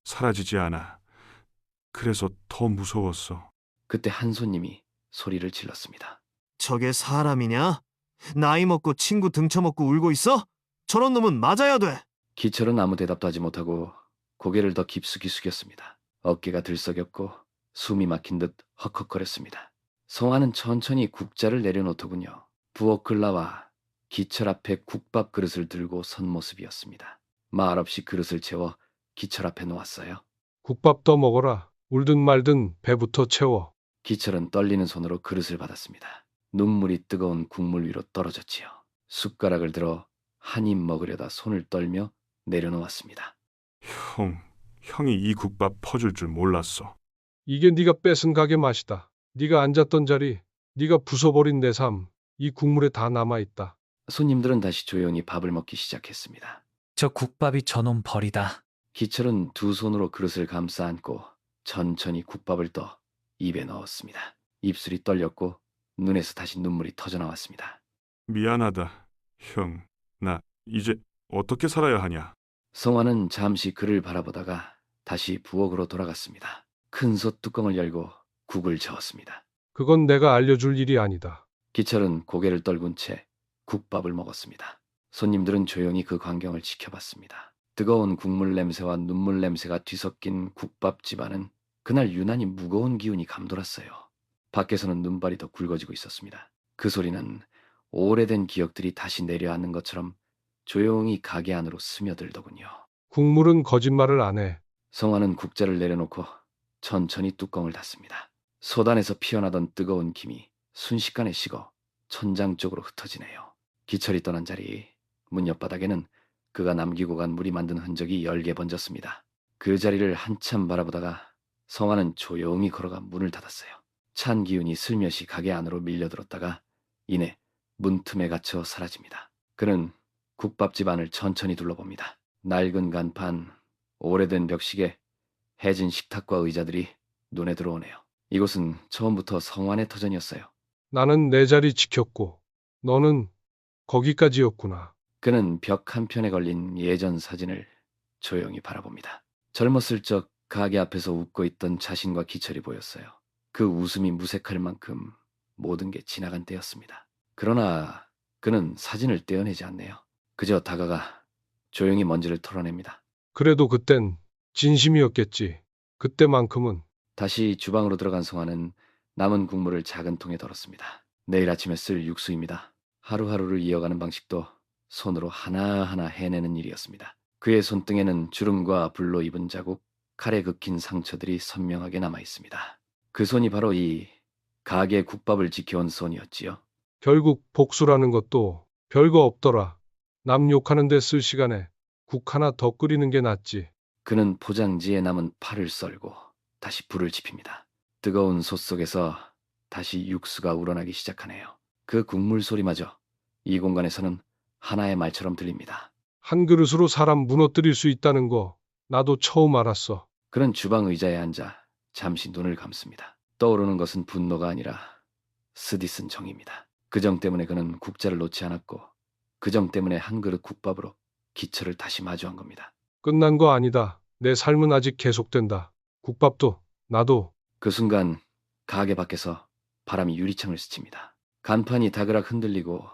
사라지지 않아. 그래서 더 무서웠어. 그때 한 손님이 소리를 질렀습니다. 저게 사람이냐? 나이 먹고 친구 등쳐먹고 울고 있어? 저런 놈은 맞아야 돼. 기철은 아무 대답도 하지 못하고 고개를 더 깊숙이 숙였습니다. 어깨가 들썩였고 숨이 막힌 듯 헉헉거렸습니다. 성화는 천천히 국자를 내려놓더군요. 부엌 글라와 기철 앞에 국밥 그릇을 들고 선 모습이었습니다. 말없이 그릇을 채워 기철 앞에 놓았어요. 국밥 더 먹어라. 울든 말든 배부터 채워. 기철은 떨리는 손으로 그릇을 받았습니다. 눈물이 뜨거운 국물 위로 떨어졌지요. 숟가락을 들어 한 입 먹으려다 손을 떨며 내려놓았습니다. 형이 이 국밥 퍼줄 줄 몰랐어. 이게 네가 뺏은 가게 맛이다. 네가 앉았던 자리, 네가 부숴버린 내 삶, 이 국물에 다 남아있다. 손님들은 다시 조용히 밥을 먹기 시작했습니다. 저 국밥이 저놈 벌이다. 기철은 두 손으로 그릇을 감싸 안고 천천히 국밥을 떠 입에 넣었습니다. 입술이 떨렸고 눈에서 다시 눈물이 터져 나왔습니다. 미안하다. 형, 나 이제 어떻게 살아야 하냐? 성화는 잠시 그를 바라보다가 다시 부엌으로 돌아갔습니다. 큰 솥 뚜껑을 열고 국을 저었습니다. 그건 내가 알려줄 일이 아니다. 기철은 고개를 떨군 채 국밥을 먹었습니다. 손님들은 조용히 그 광경을 지켜봤습니다. 뜨거운 국물 냄새와 눈물 냄새가 뒤섞인 국밥집 안은 그날 유난히 무거운 기운이 감돌았어요. 밖에서는 눈발이 더 굵어지고 있었습니다. 그 소리는 오래된 기억들이 다시 내려앉는 것처럼 조용히 가게 안으로 스며들더군요. 국물은 거짓말을 안 해. 성화는 국자를 내려놓고 천천히 뚜껑을 닫습니다. 소단에서 피어나던 뜨거운 김이 순식간에 식어 천장 쪽으로 흩어지네요. 기철이 떠난 자리 문 옆바닥에는 그가 남기고 간 물이 만든 흔적이 열게 번졌습니다. 그 자리를 한참 바라보다가 성화는 조용히 걸어가 문을 닫았어요. 찬 기운이 슬며시 가게 안으로 밀려들었다가 이내 문틈에 갇혀 사라집니다. 그는 국밥집 안을 천천히 둘러봅니다. 낡은 간판, 오래된 벽시계, 해진 식탁과 의자들이 눈에 들어오네요. 이곳은 처음부터 성환의 터전이었어요. 나는 내 자리 지켰고 너는 거기까지였구나. 그는 벽 한편에 걸린 예전 사진을 조용히 바라봅니다. 젊었을 적 가게 앞에서 웃고 있던 자신과 기철이 보였어요. 그 웃음이 무색할 만큼 모든 게 지나간 때였습니다. 그러나 그는 사진을 떼어내지 않네요. 그저 다가가 조용히 먼지를 털어냅니다. 그래도 그땐 진심이었겠지. 그때만큼은. 다시 주방으로 들어간 성화는 남은 국물을 작은 통에 덜었습니다. 내일 아침에 쓸 육수입니다. 하루하루를 이어가는 방식도 손으로 하나하나 해내는 일이었습니다. 그의 손등에는 주름과 불로 입은 자국, 칼에 긁힌 상처들이 선명하게 남아 있습니다. 그 손이 바로 이 가게 국밥을 지켜온 손이었지요. 결국 복수라는 것도 별거 없더라. 남 욕하는 데 쓸 시간에 국 하나 더 끓이는 게 낫지. 그는 포장지에 남은 파를 썰고 다시 불을 지핍니다. 뜨거운 솥 속에서 다시 육수가 우러나기 시작하네요. 그 국물 소리마저 이 공간에서는 하나의 말처럼 들립니다. 한 그릇으로 사람 무너뜨릴 수 있다는 거 나도 처음 알았어. 그는 주방 의자에 앉아 잠시 눈을 감습니다. 떠오르는 것은 분노가 아니라 쓰디쓴 정입니다. 그 정 때문에 그는 국자를 놓지 않았고 그 정 때문에 한 그릇 국밥으로 기철을 다시 마주한 겁니다. 끝난 거 아니다. 내 삶은 아직 계속된다. 국밥도 나도. 그 순간 가게 밖에서 바람이 유리창을 스칩니다. 간판이 다그락 흔들리고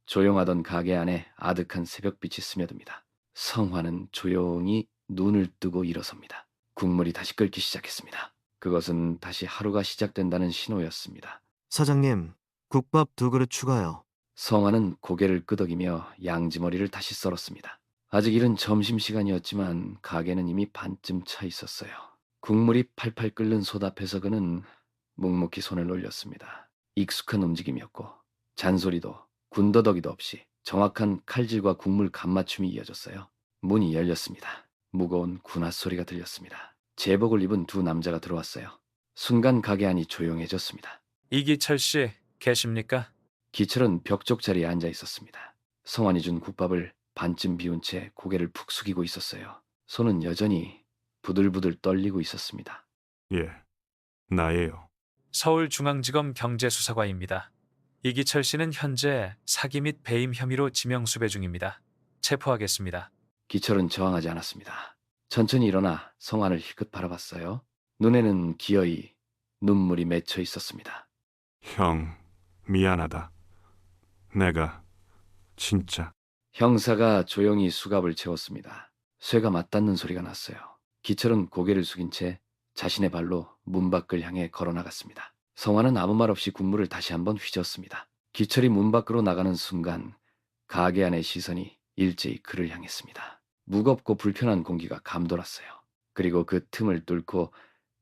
조용하던 가게 안에 아득한 새벽빛이 스며듭니다. 성화는 조용히 눈을 뜨고 일어섭니다. 국물이 다시 끓기 시작했습니다. 그것은 다시 하루가 시작된다는 신호였습니다. 사장님, 국밥 2그릇 추가요. 성화는 고개를 끄덕이며 양지머리를 다시 썰었습니다. 아직 이른 점심시간이었지만 가게는 이미 반쯤 차 있었어요. 국물이 팔팔 끓는 솥 앞에서 그는 묵묵히 손을 올렸습니다. 익숙한 움직임이었고 잔소리도 군더더기도 없이 정확한 칼질과 국물 간맞춤이 이어졌어요. 문이 열렸습니다. 무거운 군화 소리가 들렸습니다. 제복을 입은 두 남자가 들어왔어요. 순간 가게 안이 조용해졌습니다. 이기철 씨 계십니까? 기철은 벽 쪽 자리에 앉아 있었습니다. 성환이 준 국밥을 반쯤 비운 채 고개를 푹 숙이고 있었어요. 손은 여전히 부들부들 떨리고 있었습니다. 예, 나예요. 서울중앙지검 경제수사과입니다. 이기철 씨는 현재 사기 및 배임 혐의로 지명수배 중입니다. 체포하겠습니다. 기철은 저항하지 않았습니다. 천천히 일어나 성환을 힐끗 바라봤어요. 눈에는 기어이 눈물이 맺혀 있었습니다. 형, 미안하다. 내가 진짜. 형사가 조용히 수갑을 채웠습니다. 쇠가 맞닿는 소리가 났어요. 기철은 고개를 숙인 채 자신의 발로 문 밖을 향해 걸어나갔습니다. 성화는 아무 말 없이 국물을 다시 한번 휘저었습니다. 기철이 문 밖으로 나가는 순간 가게 안의 시선이 일제히 그를 향했습니다. 무겁고 불편한 공기가 감돌았어요. 그리고 그 틈을 뚫고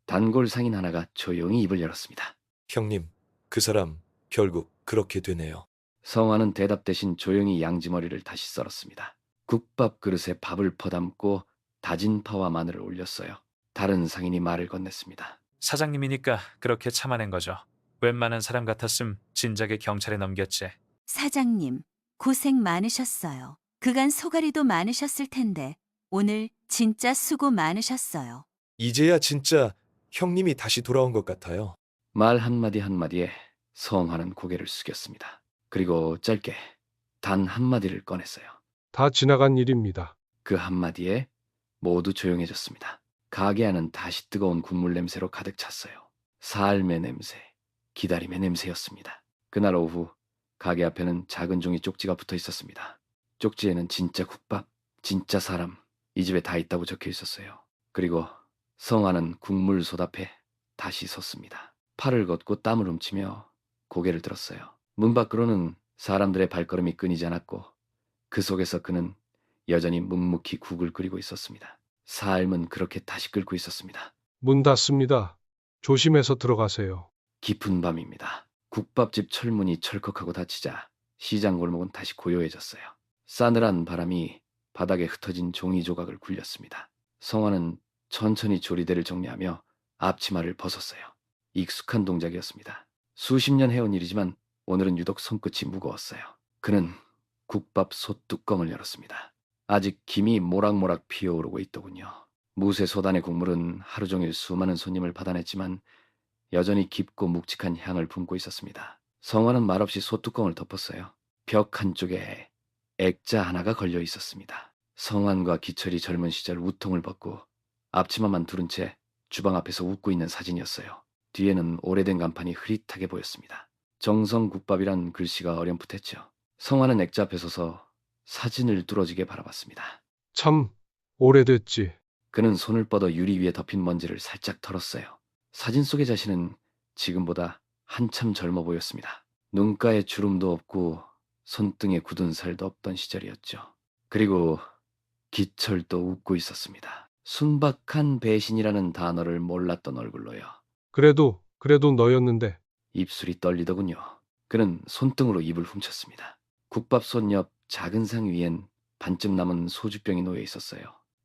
단골 상인 하나가 조용히 입을 열었습니다. 형님, 그 사람 결국 그렇게 되네요. 성화는 대답 대신 조용히 양지머리를 다시 썰었습니다. 국밥 그릇에 밥을 퍼담고 다진 파와 마늘을 올렸어요. 다른 상인이 말을 건넸습니다. 사장님이니까 그렇게 참아낸 거죠. 웬만한 사람 같았음 진작에 경찰에 넘겼지. 사장님, 고생 많으셨어요. 그간 소가리도 많으셨을 텐데 오늘 진짜 수고 많으셨어요. 이제야 진짜 형님이 다시 돌아온 것 같아요. 말 한마디 한마디에 성화는 고개를 숙였습니다. 그리고 짧게 단 한마디를 꺼냈어요. 다 지나간 일입니다. 그 한마디에 모두 조용해졌습니다. 가게 안은 다시 뜨거운 국물 냄새로 가득 찼어요. 삶의 냄새, 기다림의 냄새였습니다. 그날 오후 가게 앞에는 작은 종이 쪽지가 붙어 있었습니다. 쪽지에는 진짜 국밥, 진짜 사람, 이 집에 다 있다고 적혀 있었어요. 그리고 성화는 국물솥 앞에 다시 섰습니다. 팔을 걷고 땀을 훔치며 고개를 들었어요. 문 밖으로는 사람들의 발걸음이 끊이지 않았고 그 속에서 그는 여전히 묵묵히 국을 끓이고 있었습니다. 삶은 그렇게 다시 끓고 있었습니다. 문 닫습니다. 조심해서 들어가세요. 깊은 밤입니다. 국밥집 철문이 철컥하고 닫히자 시장 골목은 다시 고요해졌어요. 싸늘한 바람이 바닥에 흩어진 종이 조각을 굴렸습니다. 성화는 천천히 조리대를 정리하며 앞치마를 벗었어요. 익숙한 동작이었습니다. 수십 년 해온 일이지만 오늘은 유독 손끝이 무거웠어요. 그는 국밥 솥 뚜껑을 열었습니다. 아직 김이 모락모락 피어오르고 있더군요. 무쇠 솥안의 국물은 하루 종일 수많은 손님을 받아냈지만 여전히 깊고 묵직한 향을 품고 있었습니다. 성화는 말없이 솥 뚜껑을 덮었어요. 벽 한쪽에 액자 하나가 걸려 있었습니다. 성환과 기철이 젊은 시절 우통을 벗고 앞치마만 두른 채 주방 앞에서 웃고 있는 사진이었어요. 뒤에는 오래된 간판이 흐릿하게 보였습니다. 정성국밥이란 글씨가 어렴풋했죠. 성화는 액자 앞에 서서 사진을 뚫어지게 바라봤습니다. 참 오래됐지. 그는 손을 뻗어 유리 위에 덮인 먼지를 살짝 털었어요. 사진 속의 자신은 지금보다 한참 젊어 보였습니다. 눈가에 주름도 없고 손등에 굳은 살도 없던 시절이었죠. 그리고 기철도 웃고 있었습니다. 순박한 배신이라는 단어를 몰랐던 얼굴로요. 그래도 너였는데. 입술이 떨리더군요. 그는 손등으로 입을 훔쳤습니다. 국밥솥 옆 작은 상 위엔 반쯤 남은 소주병이 놓여 있었어요.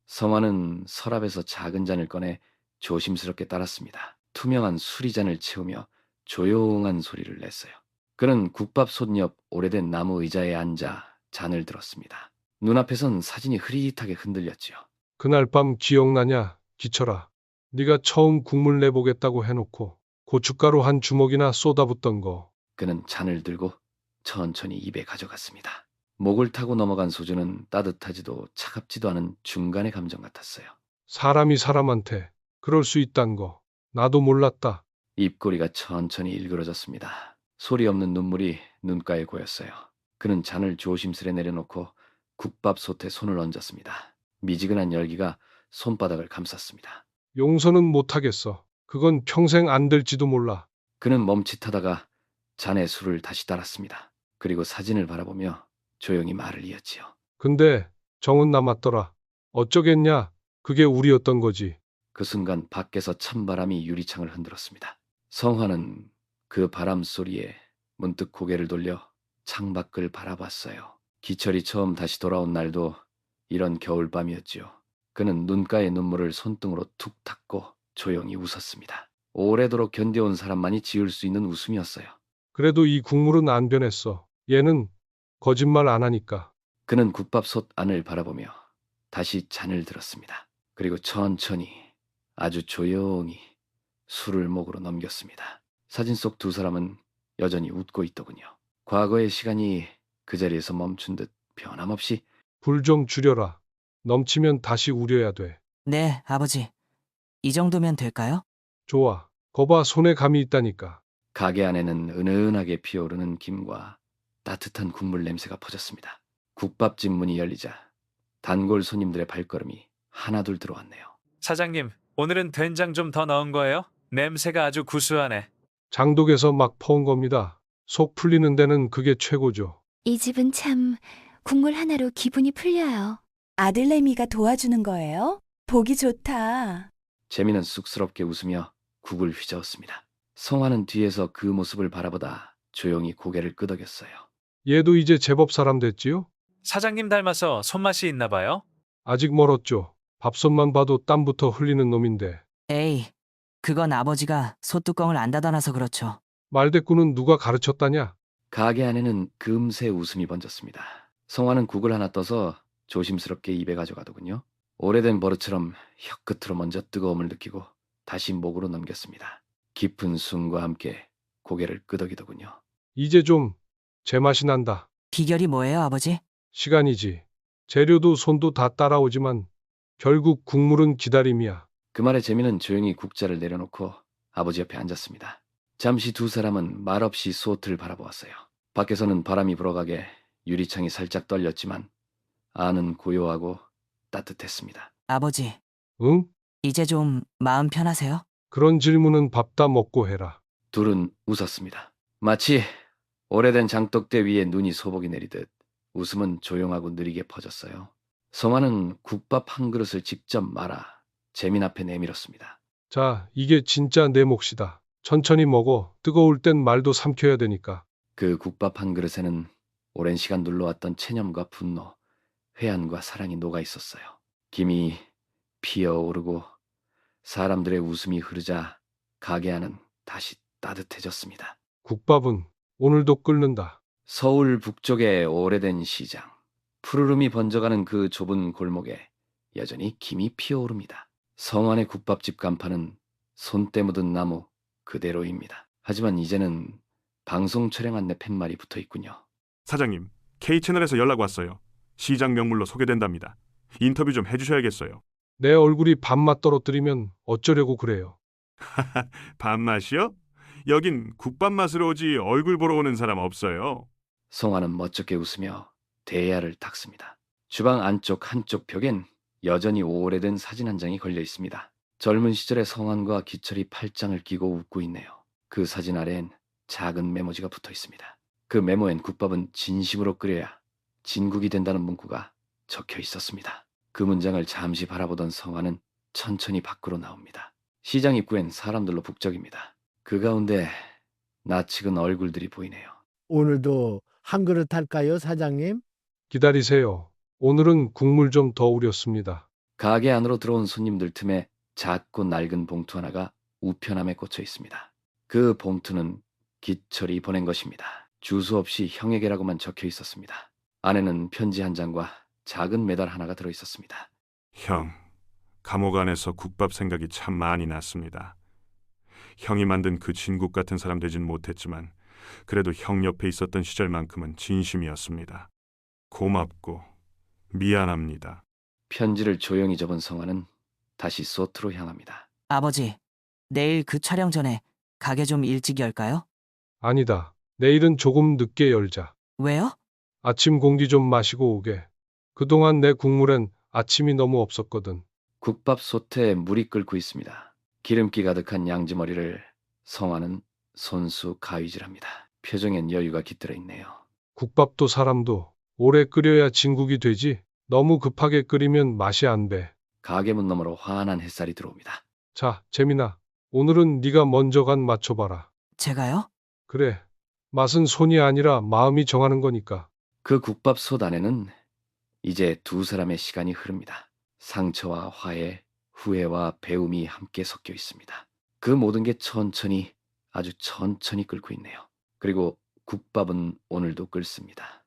성화는 서랍에서 작은 잔을 꺼내 조심스럽게 따랐습니다. 투명한 수리잔을 채우며 조용한 소리를 냈어요. 그는 국밥솥 옆 오래된 나무 의자에 앉아 잔을 들었습니다. 눈앞에선 사진이 흐릿하게 흔들렸지요. 그날 밤 기억나냐, 기철아. 네가 처음 국물 내보겠다고 해놓고 고춧가루 한 주먹이나 쏟아붓던 거. 그는 잔을 들고 천천히 입에 가져갔습니다. 목을 타고 넘어간 소주는 따뜻하지도 차갑지도 않은 중간의 감정 같았어요. 사람이 사람한테 그럴 수 있단 거. 나도 몰랐다. 입꼬리가 천천히 일그러졌습니다. 소리 없는 눈물이 눈가에 고였어요. 그는 잔을 조심스레 내려놓고 국밥솥에 손을 얹었습니다. 미지근한 열기가 손바닥을 감쌌습니다. 용서는 못하겠어. 그건 평생 안 될지도 몰라. 그는 멈칫하다가 잔에 술을 다시 따랐습니다. 그리고 사진을 바라보며 조용히 말을 이었지요. 근데 정은 남았더라. 어쩌겠냐. 그게 우리였던 거지. 그 순간 밖에서 찬바람이 유리창을 흔들었습니다. 성화는 그 바람 소리에 문득 고개를 돌려 창밖을 바라봤어요. 기철이 처음 다시 돌아온 날도 이런 겨울밤이었지요. 그는 눈가에 눈물을 손등으로 툭 닦고 조용히 웃었습니다. 오래도록 견뎌온 사람만이 지을 수 있는 웃음이었어요. 그래도 이 국물은 안 변했어. 얘는 거짓말 안 하니까. 그는 국밥솥 안을 바라보며 다시 잔을 들었습니다. 그리고 천천히 아주 조용히 술을 목으로 넘겼습니다. 사진 속 두 사람은 여전히 웃고 있더군요. 과거의 시간이 그 자리에서 멈춘 듯 변함없이. 불 좀 줄여라. 넘치면 다시 우려야 돼. 네, 아버지. 이 정도면 될까요? 좋아. 거봐, 손에 감이 있다니까. 가게 안에는 은은하게 피어오르는 김과 따뜻한 국물 냄새가 퍼졌습니다. 국밥집 문이 열리자 단골 손님들의 발걸음이 하나둘 들어왔네요. 사장님, 오늘은 된장 좀 더 넣은 거예요? 냄새가 아주 구수하네. 장독에서 막 퍼온 겁니다. 속 풀리는 데는 그게 최고죠. 이 집은 참 국물 하나로 기분이 풀려요. 아들 레미가 도와주는 거예요? 보기 좋다. 재미는 쑥스럽게 웃으며 국을 휘저었습니다. 성화는 뒤에서 그 모습을 바라보다 조용히 고개를 끄덕였어요. 얘도 이제 제법 사람 됐지요? 사장님 닮아서 손맛이 있나 봐요? 아직 멀었죠. 밥솥만 봐도 땀부터 흘리는 놈인데. 에이, 그건 아버지가 솥뚜껑을 안 닫아놔서 그렇죠. 말대꾸는 누가 가르쳤다냐? 가게 안에는 금세 웃음이 번졌습니다. 성화는 국을 하나 떠서 조심스럽게 입에 가져가더군요. 오래된 버릇처럼 혀끝으로 먼저 뜨거움을 느끼고 다시 목으로 넘겼습니다. 깊은 숨과 함께 고개를 끄덕이더군요. 이제 좀 제맛이 난다. 비결이 뭐예요, 아버지? 시간이지. 재료도 손도 다 따라오지만 결국 국물은 기다림이야. 그 말에 재미는 조용히 국자를 내려놓고 아버지 옆에 앉았습니다. 잠시 두 사람은 말없이 솥을 바라보았어요. 밖에서는 바람이 불어가게 유리창이 살짝 떨렸지만 안은 고요하고 따뜻했습니다. 아버지, 응? 이제 좀 마음 편하세요? 그런 질문은 밥 다 먹고 해라. 둘은 웃었습니다. 마치 오래된 장독대 위에 눈이 소복이 내리듯 웃음은 조용하고 느리게 퍼졌어요. 성화는 국밥 한 그릇을 직접 말아 재민 앞에 내밀었습니다. 자, 이게 진짜 내 몫이다. 천천히 먹어. 뜨거울 땐 말도 삼켜야 되니까. 그 국밥 한 그릇에는 오랜 시간 눌러왔던 체념과 분노, 회한과 사랑이 녹아 있었어요. 김이 피어오르고 사람들의 웃음이 흐르자 가게 안은 다시 따뜻해졌습니다. 국밥은 오늘도 끓는다. 서울 북쪽의 오래된 시장, 푸르름이 번져가는 그 좁은 골목에 여전히 김이 피어오릅니다. 성안의 국밥집 간판은 손때 묻은 나무 그대로입니다. 하지만 이제는 방송 촬영 안내 팻말이 붙어 있군요. 사장님, K채널에서 연락 왔어요. 시장 명물로 소개된답니다. 인터뷰 좀 해주셔야겠어요. 내 얼굴이 밥맛 떨어뜨리면 어쩌려고 그래요. 밥맛이요? 여긴 국밥 맛으로 오지 얼굴 보러 오는 사람 없어요. 성화는 멋쩍게 웃으며 대야를 닦습니다. 주방 안쪽 한쪽 벽엔 여전히 오래된 사진 한 장이 걸려 있습니다. 젊은 시절의 성환과 기철이 팔짱을 끼고 웃고 있네요. 그 사진 아래엔 작은 메모지가 붙어 있습니다. 그 메모엔 국밥은 진심으로 끓여야 진국이 된다는 문구가 적혀 있었습니다. 그 문장을 잠시 바라보던 성환은 천천히 밖으로 나옵니다. 시장 입구엔 사람들로 북적입니다. 그 가운데 낯익은 얼굴들이 보이네요. 오늘도 한 그릇 할까요, 사장님? 기다리세요. 오늘은 국물 좀 더 우렸습니다. 가게 안으로 들어온 손님들 틈에 작고 낡은 봉투 하나가 우편함에 꽂혀 있습니다. 그 봉투는 기철이 보낸 것입니다. 주소 없이 형에게라고만 적혀 있었습니다. 안에는 편지 한 장과 작은 메달 하나가 들어 있었습니다. 형, 감옥 안에서 국밥 생각이 참 많이 났습니다. 형이 만든 그 진국 같은 사람 되진 못했지만 그래도 형 옆에 있었던 시절만큼은 진심이었습니다. 고맙고 미안합니다. 편지를 조용히 접은 성화는 다시 소트로 향합니다. 아버지, 내일 그 촬영 전에 가게 좀 일찍 열까요? 아니다. 내일은 조금 늦게 열자. 왜요? 아침 공기 좀 마시고 오게. 그동안 내 국물엔 아침이 너무 없었거든. 국밥 솥에 물이 끓고 있습니다. 기름기 가득한 양지머리를 성화는 손수 가위질합니다. 표정엔 여유가 깃들어 있네요. 국밥도 사람도 오래 끓여야 진국이 되지. 너무 급하게 끓이면 맛이 안 배. 가게 문 너머로 환한 햇살이 들어옵니다. 자, 재민아. 오늘은 네가 먼저 간 맞춰봐라. 제가요? 그래. 맛은 손이 아니라 마음이 정하는 거니까. 그 국밥 솥 안에는 이제 두 사람의 시간이 흐릅니다. 상처와 화해, 후회와 배움이 함께 섞여 있습니다. 그 모든 게 천천히, 아주 천천히 끓고 있네요. 그리고 국밥은 오늘도 끓습니다.